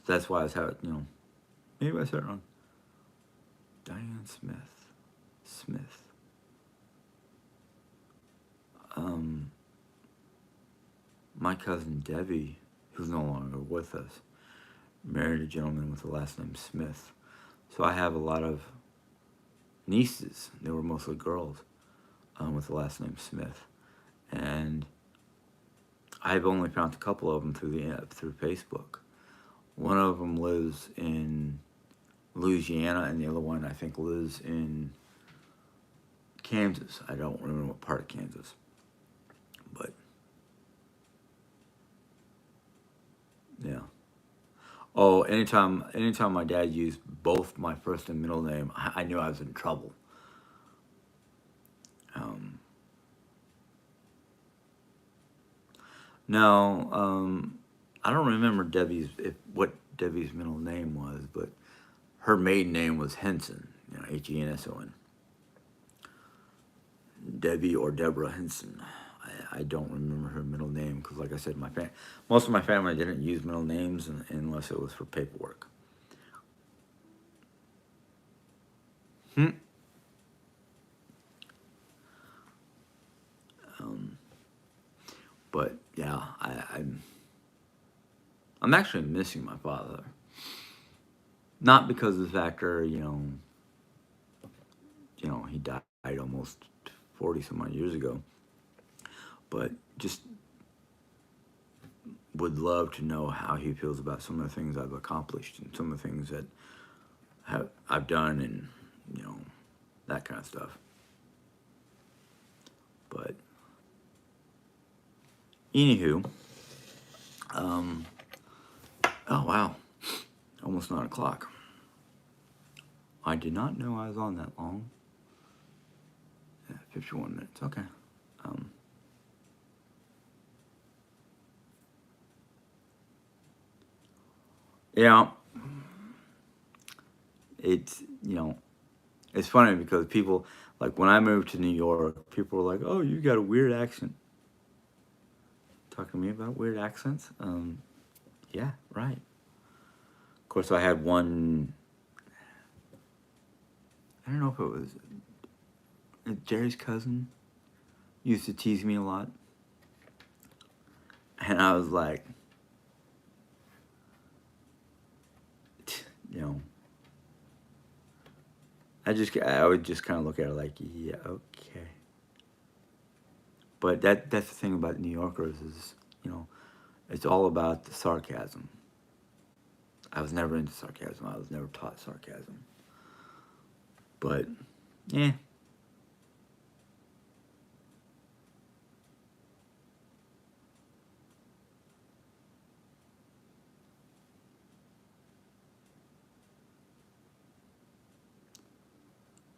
That's why I was having, maybe I said it wrong. Diane Smith. Smith. Um, my cousin Debbie, who's no longer with us, married a gentleman with the last name Smith. So I have a lot of nieces. They were mostly girls with the last name Smith. and I've only found a couple of them through Facebook. One of them lives in Louisiana, and the other one I think lives in Kansas. I don't remember what part of Kansas, but yeah. Oh, anytime my dad used both my first and middle name, I knew I was in trouble. Um, no, I don't remember what Debbie's middle name was, but her maiden name was Henson, Henson. Debbie or Deborah Henson. I don't remember her middle name because, like I said, most of my family didn't use middle names unless it was for paperwork. Hmm. Um, but yeah, I'm actually missing my father. Not because of the factor, he died almost 40 some odd years ago, but just would love to know how he feels about some of the things I've accomplished and some of the things that I've done, and you know that kind of stuff. But anywho, um, oh wow, almost 9 o'clock. I did not know I was on that long. Yeah, 51 minutes. Okay. Um, yeah, it's it's funny because people, like, when I moved to New York, people were like, "Oh, you got a weird accent." Talking to me about weird accents. Yeah, right. Of course, I had one. I don't know if it was Jerry's cousin used to tease me a lot, and I was like, you know, I would just kind of look at it like, yeah, okay. But that's the thing about New Yorkers is, it's all about the sarcasm. I was never into sarcasm. I was never taught sarcasm. But yeah.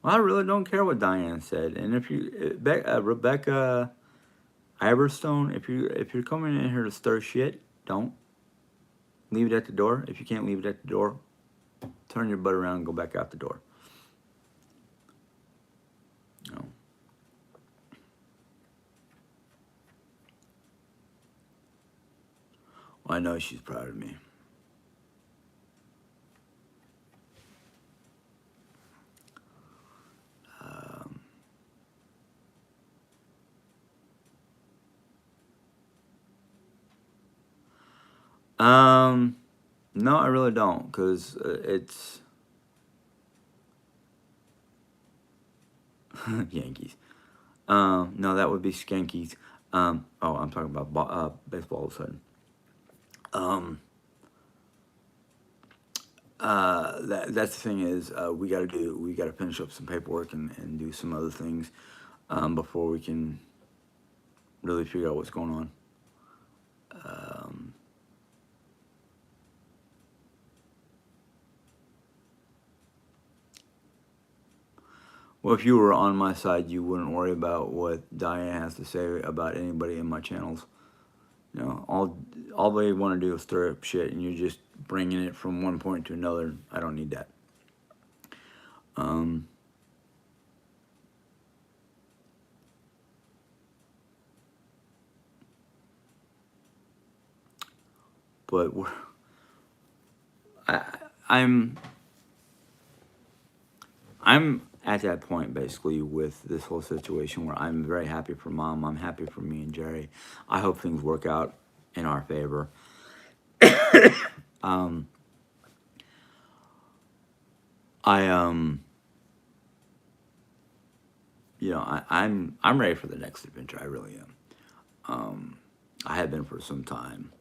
Well, I really don't care what Diane said. And if Rebecca Iverstone, if you're coming in here to stir shit, don't leave it at the door. If you can't leave it at the door, turn your butt around and go back out the door. You know. Well, I know she's proud of me. Um, um no, I really don't, because it's Yankees. No, that would be Skankies. Oh, I'm talking about baseball all of a sudden. Um, that's the thing is, we got to finish up some paperwork and do some other things before we can really figure out what's going on. Um, well, if you were on my side, you wouldn't worry about what Diane has to say about anybody in my channels. All they want to do is stir up shit, and you're just bringing it from one point to another. I don't need that. Um, but I, I'm I'm at that point basically with this whole situation where I'm very happy for Mom. I'm happy for me and Jerry. I hope things work out in our favor. um, I I'm ready for the next adventure. I really am. I had been for some time,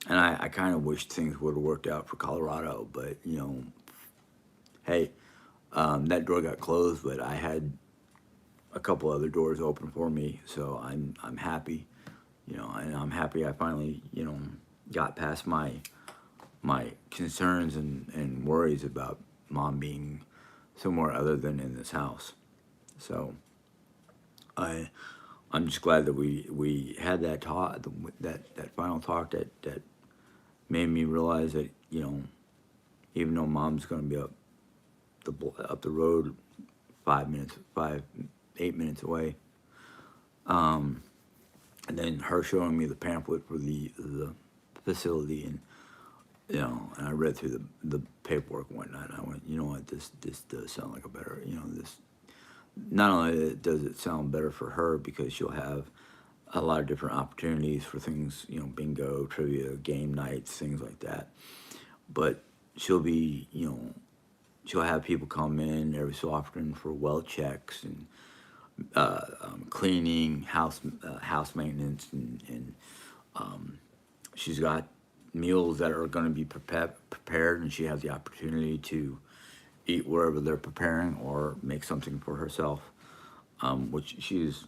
and I kind of wished things would have worked out for Colorado, but hey, that door got closed, but I had a couple other doors open for me, so I'm happy, and I'm happy I finally got past my concerns and worries about mom being somewhere other than in this house. So I I'm just glad that we had that talk, that final talk that made me realize that even though mom's going to be up the road 8 minutes away, and then her showing me the pamphlet for the facility, and and I read through the paperwork and whatnot, and I went, you know what, this does sound like a better, this, not only does it sound better for her because she'll have a lot of different opportunities for things, bingo, trivia, game nights, things like that, but she'll be, she'll have people come in every so often for well checks and cleaning, house maintenance, and she's got meals that are going to be prepared, and she has the opportunity to eat wherever they're preparing or make something for herself, which she's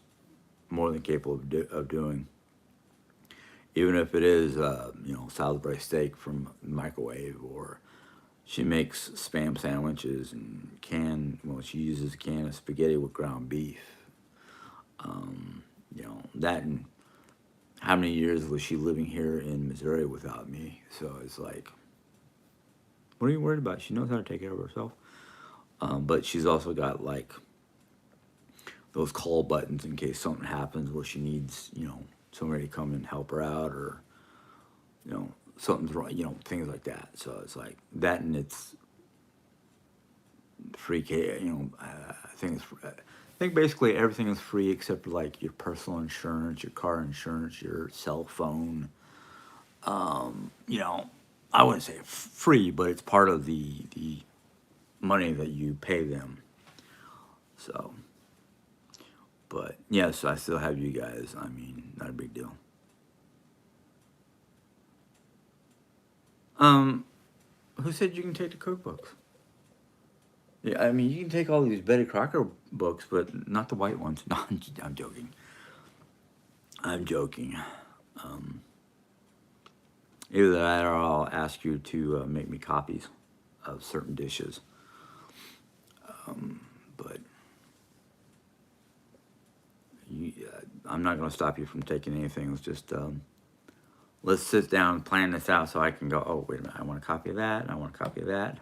more than capable of doing. Even if it is, Salisbury steak from the microwave, or she makes spam sandwiches and she uses a can of spaghetti with ground beef. That, and how many years was she living here in Missouri without me? So it's like, what are you worried about? She knows how to take care of herself. But she's also got like those call buttons in case something happens where she needs, somebody to come and help her out, or, something's wrong, things like that. So it's like that, and it's free care, I think basically everything is free except for like your personal insurance, your car insurance, your cell phone. You know, I wouldn't say free, but it's part of the money that you pay them. So, but yes, I still have you guys. I mean, not a big deal. Um, who said you can take the cookbooks? Yeah, I mean, you can take all these Betty Crocker books, but not the white ones. No, I'm joking. I'm joking. Um, Either that, or I'll ask you to make me copies of certain dishes. But I'm not going to stop you from taking anything. It's just let's sit down and plan this out so I can go. Oh, wait a minute! I want a copy of that. I want a copy of that.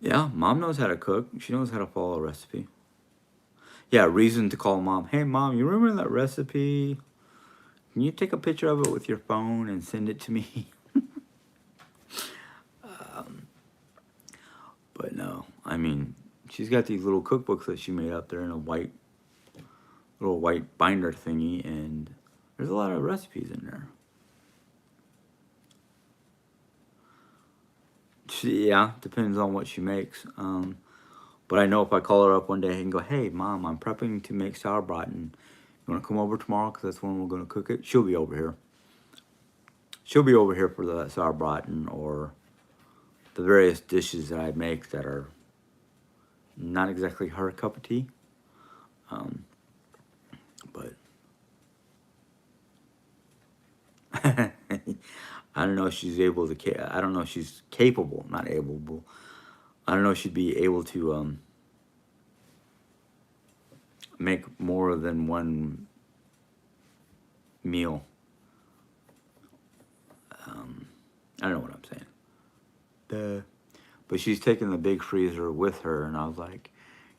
Yeah, mom knows how to cook. She knows how to follow a recipe. Yeah, reason to call mom. Hey, mom, you remember that recipe? Can you take a picture of it with your phone and send it to me? But no, I mean, she's got these little cookbooks that she made up there in a little white binder thingy, and there's a lot of recipes in there. Yeah, depends on what she makes. But I know if I call her up one day and go, hey, mom, I'm prepping to make sauerbraten. You want to come over tomorrow? Because that's when we're going to cook it. She'll be over here. She'll be over here for the sauerbraten or the various dishes that I make that are not exactly her cup of tea. Um, but I don't know if she's able to. I don't know if she's capable, not able. I don't know if she'd be able to make more than one meal. I don't know what I'm saying. But she's taken the big freezer with her, and I was like,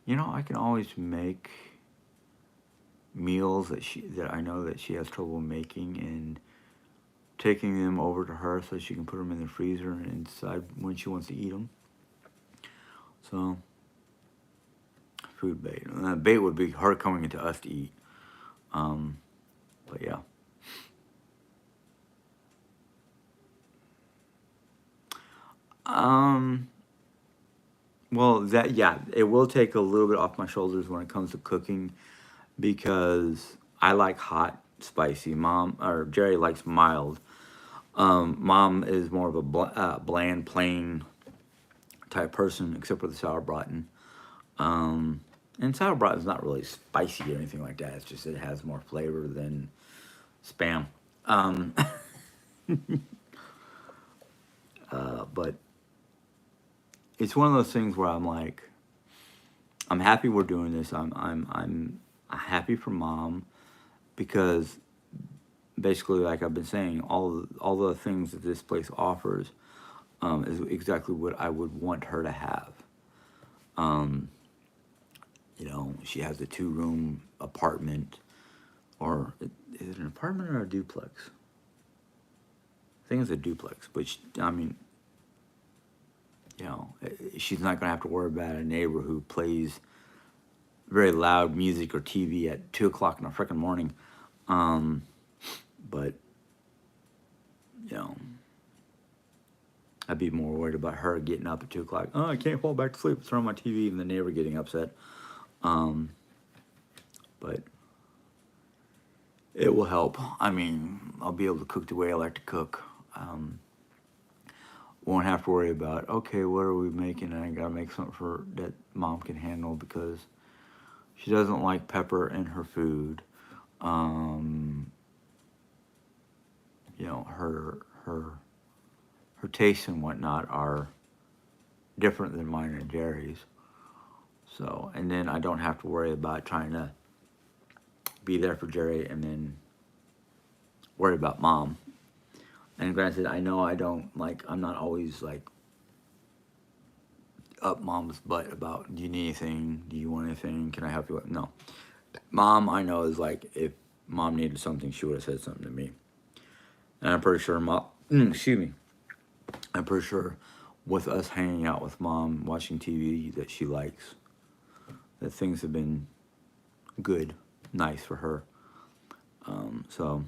I can always make meals that I know that she has trouble making, and taking them over to her so she can put them in the freezer and decide when she wants to eat them. So, food bait. Bait would be her coming into us to eat. But yeah. Um, Well, that yeah, it will take a little bit off my shoulders when it comes to cooking because I like hot, spicy. Mom or Jerry likes mild. Mom is more of a bland, plain type person, except for the sauerbraten. Um, and sauerbraten is not really spicy or anything like that. It's just it has more flavor than spam. Um, but it's one of those things where I'm like, I'm happy we're doing this. I'm happy for mom because basically, like I've been saying, all the things that this place offers is exactly what I would want her to have. Um, she has a 2-room apartment, or is it an apartment or a duplex? I think it's a duplex, but I mean, she's not gonna have to worry about a neighbor who plays very loud music or TV at 2 o'clock in the freaking morning. Um, but you know, I'd be more worried about her getting up at 2 o'clock. Oh, I can't fall back to sleep. It's on my TV, and the neighbor getting upset. Um, but it will help. I mean, I'll be able to cook the way I like to cook. Won't have to worry about, okay, what are we making? And I gotta make something for that mom can handle because she doesn't like pepper in her food. Um, her tastes and whatnot are different than mine and Jerry's. So, and then I don't have to worry about trying to be there for Jerry and then worry about mom. And granted, I know I don't like, I'm not always like up mom's butt about, do you need anything? Do you want anything? Can I help you? No. Mom, I know, is like, if mom needed something, she would have said something to me. And I'm pretty sure mom, excuse me, I'm pretty sure with us hanging out with mom, watching TV that she likes, that things have been good, nice for her. So,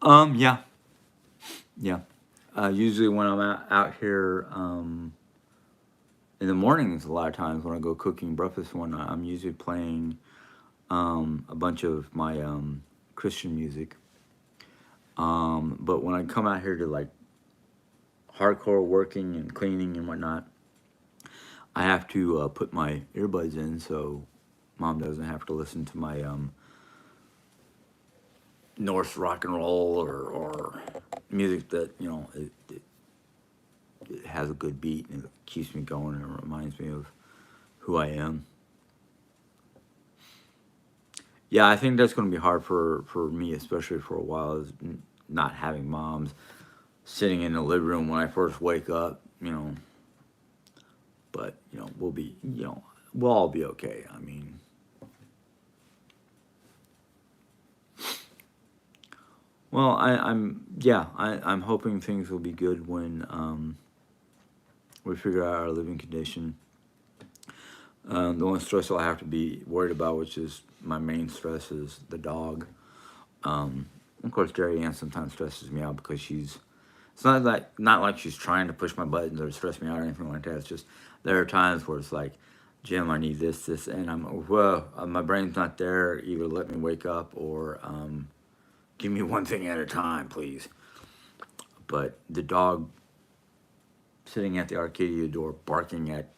yeah, yeah. Usually when I'm out here in the mornings, a lot of times when I go cooking breakfast I'm usually playing a bunch of my Christian music. But when I come out here to like hardcore working and cleaning and whatnot, I have to put my earbuds in so mom doesn't have to listen to my North rock and roll or music that it has a good beat and it keeps me going and it reminds me of who I am. Yeah, I think that's going to be hard for me, especially for a while, is not having moms sitting in the living room when I first wake up, But we'll all be okay. I mean, well, I'm hoping things will be good when we figure out our living condition. The only stress I'll have to be worried about, which is my main stress, is the dog. Of course, Jerry Ann sometimes stresses me out because it's not like she's trying to push my buttons or stress me out or anything like that. It's just there are times where it's like, Jim, I need this, and my brain's not there. Either let me wake up or give me one thing at a time, please. But the dog sitting at the Arcadia door barking at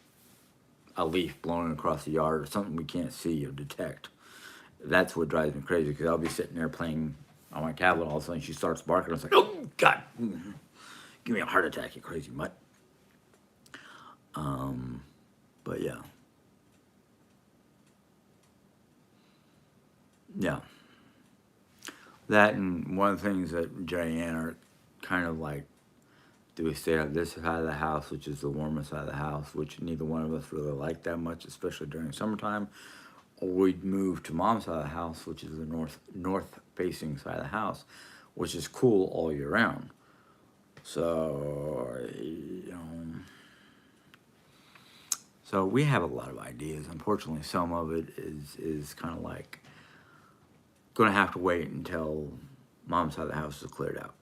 a leaf blowing across the yard or something we can't see or detect, that's what drives me crazy because I'll be sitting there playing on my tablet, all of a sudden she starts barking. It's like, oh, God, give me a heart attack, you crazy mutt. But yeah. Yeah. That and one of the things that Jerry Ann are kind of like, do we stay on this side of the house, which is the warmest side of the house, which neither one of us really like that much, especially during summertime, or we'd move to mom's side of the house, which is the north facing side of the house, which is cool all year round. So so we have a lot of ideas. Unfortunately, some of it is kind of like going to have to wait until mom's side of the house is cleared out.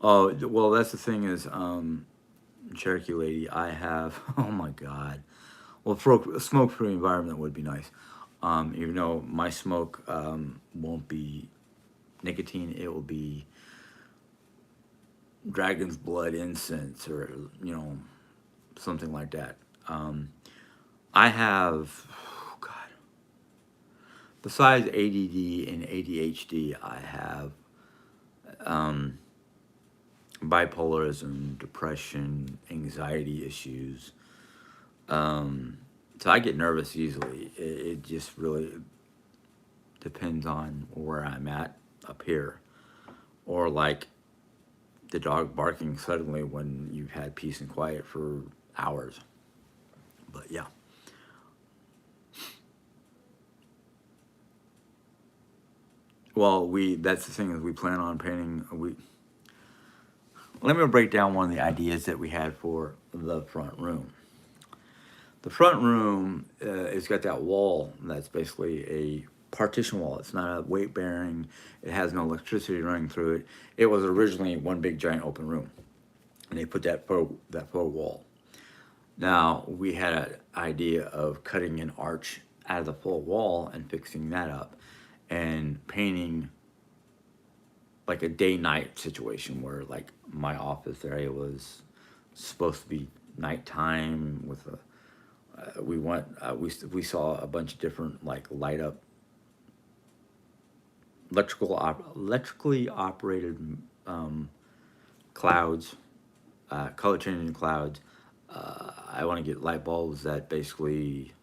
Oh, well, that's the thing is, Cherokee lady, I have, oh my God. Well, for a smoke-free environment would be nice. Even though my smoke won't be nicotine, it will be dragon's blood incense or, you know, something like that. Um, I have, oh God, besides ADD and ADHD, I have um, bipolarism, depression, anxiety issues. Um, so I get nervous easily. It just really depends on where I'm at up here. Or like the dog barking suddenly when you've had peace and quiet for hours. But yeah. Well, that's the thing is we plan on painting. Let me break down one of the ideas that we had for the front room. The front room it's got that wall that's basically a partition wall. It's not a weight bearing. It has no electricity running through it. It was originally one big giant open room, and they put that faux wall. Now we had an idea of cutting an arch out of the full wall and fixing that up, and painting like a day night situation where like my office area was supposed to be nighttime with a we saw a bunch of different like light up electrically operated clouds, color changing clouds. I want to get light bulbs that basically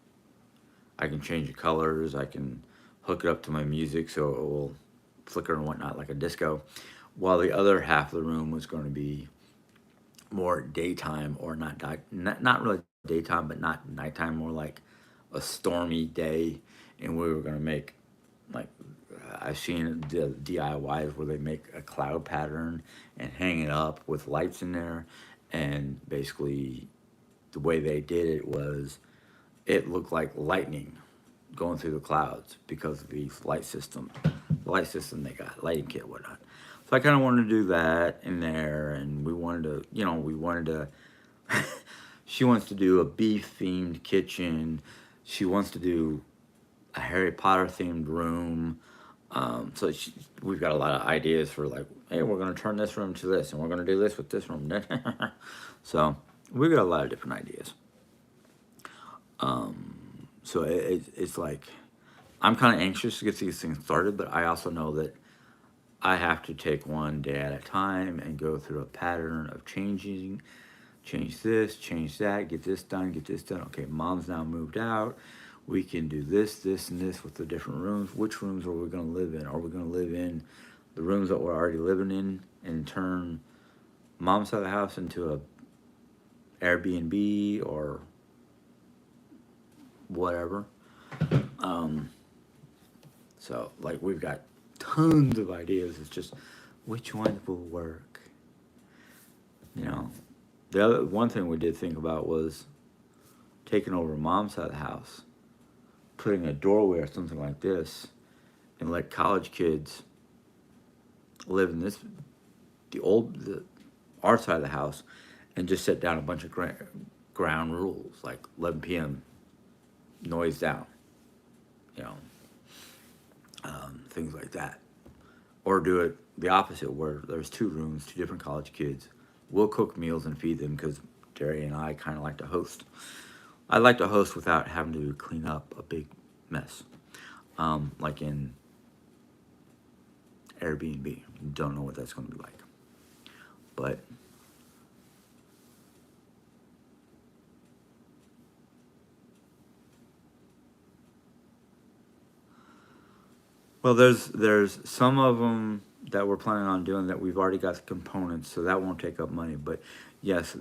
I can change the colors. I can hook it up to my music so it will flicker and whatnot like a disco. While the other half of the room was going to be more daytime or not really daytime, but not nighttime, more like a stormy day, and we were going to make like I've seen the DIYs where they make a cloud pattern and hang it up with lights in there, and basically the way they did it was it looked like lightning going through the clouds because of the light system they got, lighting kit, whatnot. So I kind of wanted to do that in there, and we wanted to. She wants to do a beef themed kitchen. She wants to do a Harry Potter themed room. We've got a lot of ideas for like, hey, we're gonna turn this room to this, and we're gonna do this with this room. So we've got a lot of different ideas. So it's like I'm kind of anxious to get these things started, but I also know that I have to take one day at a time and go through a pattern of change this, change that, get this done, get this done. Okay, mom's now moved out. We can do this, this, and this with the different rooms. Which rooms are we going to live in? Are we going to live in the rooms that we're already living in and turn mom's side of the house into a Airbnb or whatever? Um, so, like, we've got tons of ideas. It's just which one will work, you know. The other one thing we did think about was taking over mom's side of the house, putting a doorway or something like this, and let college kids live in the our side of the house, and just set down a bunch of ground rules like 11 p.m. noise down, you know, things like that. Or do it the opposite, where there's two rooms, two different college kids. We'll cook meals and feed them because Jerry and I kind of like to host. I like to host without having to clean up a big mess, like in Airbnb. Don't know what that's going to be like, but well, there's some of them that we're planning on doing that we've already got the components, so that won't take up money. But yes,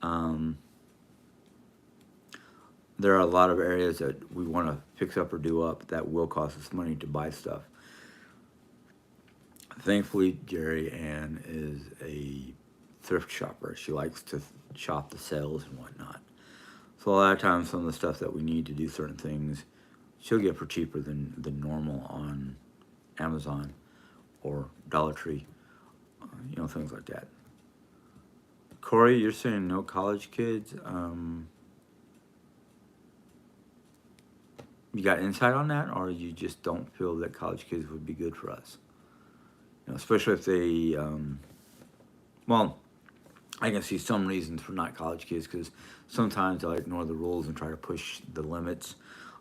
um, there are a lot of areas that we want to fix up or do up that will cost us money to buy stuff. Thankfully, Jerry Ann is a thrift shopper. She likes to shop the sales and whatnot. So a lot of times, some of the stuff that we need to do certain things, she'll get for cheaper than normal on Amazon or Dollar Tree. things like that. Corey, you're saying no college kids. You got insight on that, or you just don't feel that college kids would be good for us? Especially if they, well, I can see some reasons for not college kids because sometimes they'll ignore the rules and try to push the limits.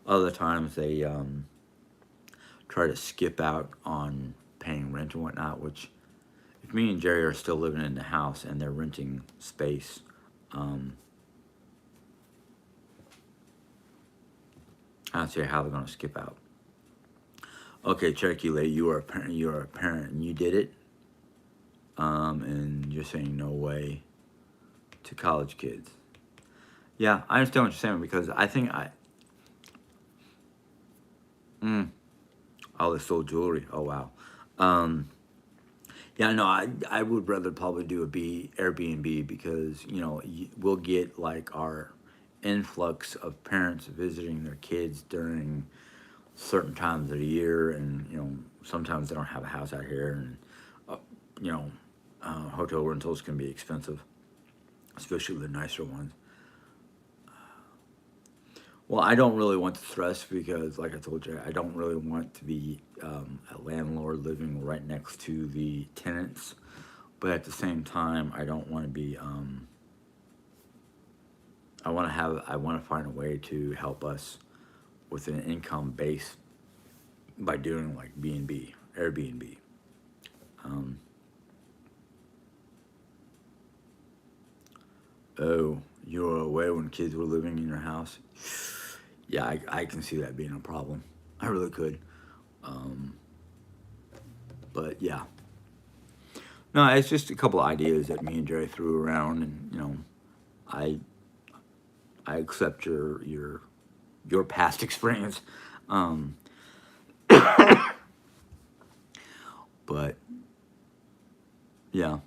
Other times they try to skip out on paying rent and whatnot. Which, if me and Jerry are still living in the house and they're renting space, um, I don't see how they're going to skip out. Okay, Cherokee Lady, you are a parent. You are a parent, and you did it. And you're saying no way to college kids. Yeah, I understand what you're saying because I think oh, they stole jewelry. Oh wow. Um, yeah, no, I would rather probably do a B Airbnb because we'll get like our influx of parents visiting their kids during certain times of the year, and sometimes they don't have a house out here, and uh, you know hotel rentals can be expensive, especially the nicer ones. Well, I don't really want the stress because, like I told you, I don't really want to be a landlord living right next to the tenants. But at the same time, I don't want to be. I want to find a way to help us with an income base by doing like B&B, Airbnb. Um, oh, you were away when kids were living in your house? Yeah, I can see that being a problem. I really could. Um, but yeah. No, it's just a couple ideas that me and Jerry threw around, and I I accept your past experience, um, but yeah,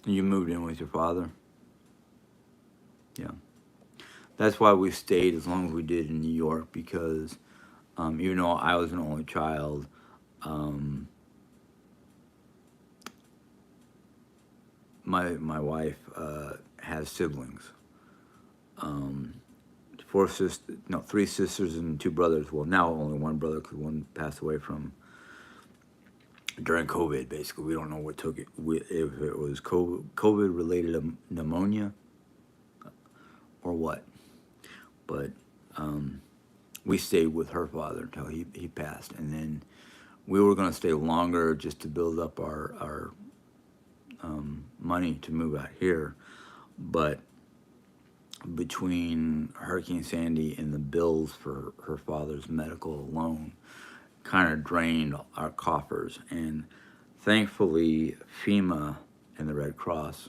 you moved in with your father. Yeah, that's why we stayed as long as we did in New York because even though I was an only child, um, my wife has siblings. Um, Four sisters, no, three sisters and two brothers. Well, now only one brother because one passed away from during COVID. Basically, we don't know what took it. If it was COVID related pneumonia or what. But we stayed with her father until he passed, and then we were going to stay longer just to build up our money to move out here. But between Hurricane Sandy and the bills for her father's medical alone, kind of drained our coffers. And thankfully, FEMA and the Red Cross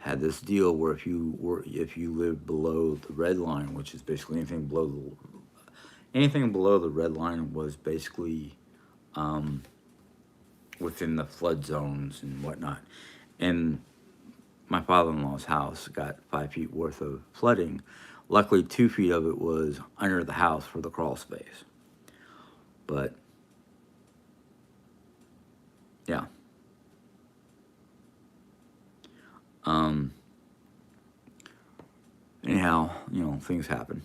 had this deal where if you lived below the red line, which is basically anything below the red line was basically um, within the flood zones and whatnot. And my father-in-law's house got 5 feet worth of flooding. Luckily, 2 feet of it was under the house for the crawl space. But yeah. Um, Anyhow, things happen.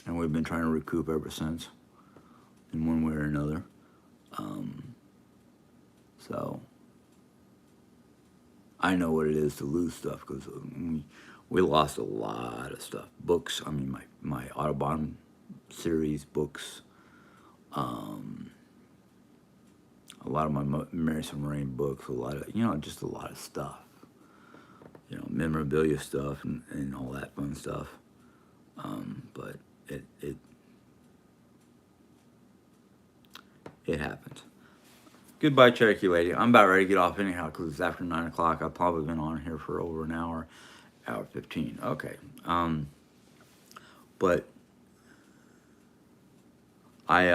And we've been trying to recoup ever since, in one way or another. Um, so, I know what it is to lose stuff because we lost a lot of stuff. Books, I mean, my Audubon series books, um, a lot of my Marison Moraine books, a lot of, just a lot of stuff. Memorabilia stuff and all that fun stuff. But it happens. Goodbye, Cherokee Lady. I'm about ready to get off anyhow because it's after 9 o'clock. I've probably been on here for over an hour, hour 15. Okay. But I,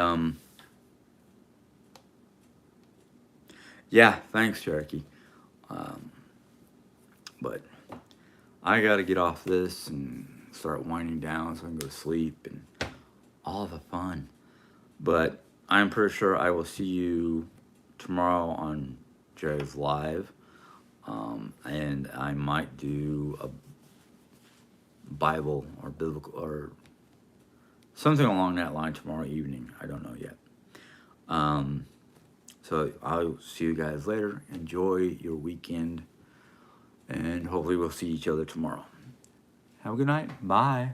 yeah, thanks, Cherokee. Um, but I got to get off this and start winding down so I can go to sleep and all the fun. But I'm pretty sure I will see you tomorrow on Jerry's Live. And I might do a Bible or biblical or something along that line tomorrow evening. I don't know yet. Um, so I'll see you guys later. Enjoy your weekend, and hopefully we'll see each other tomorrow. Have a good night. Bye.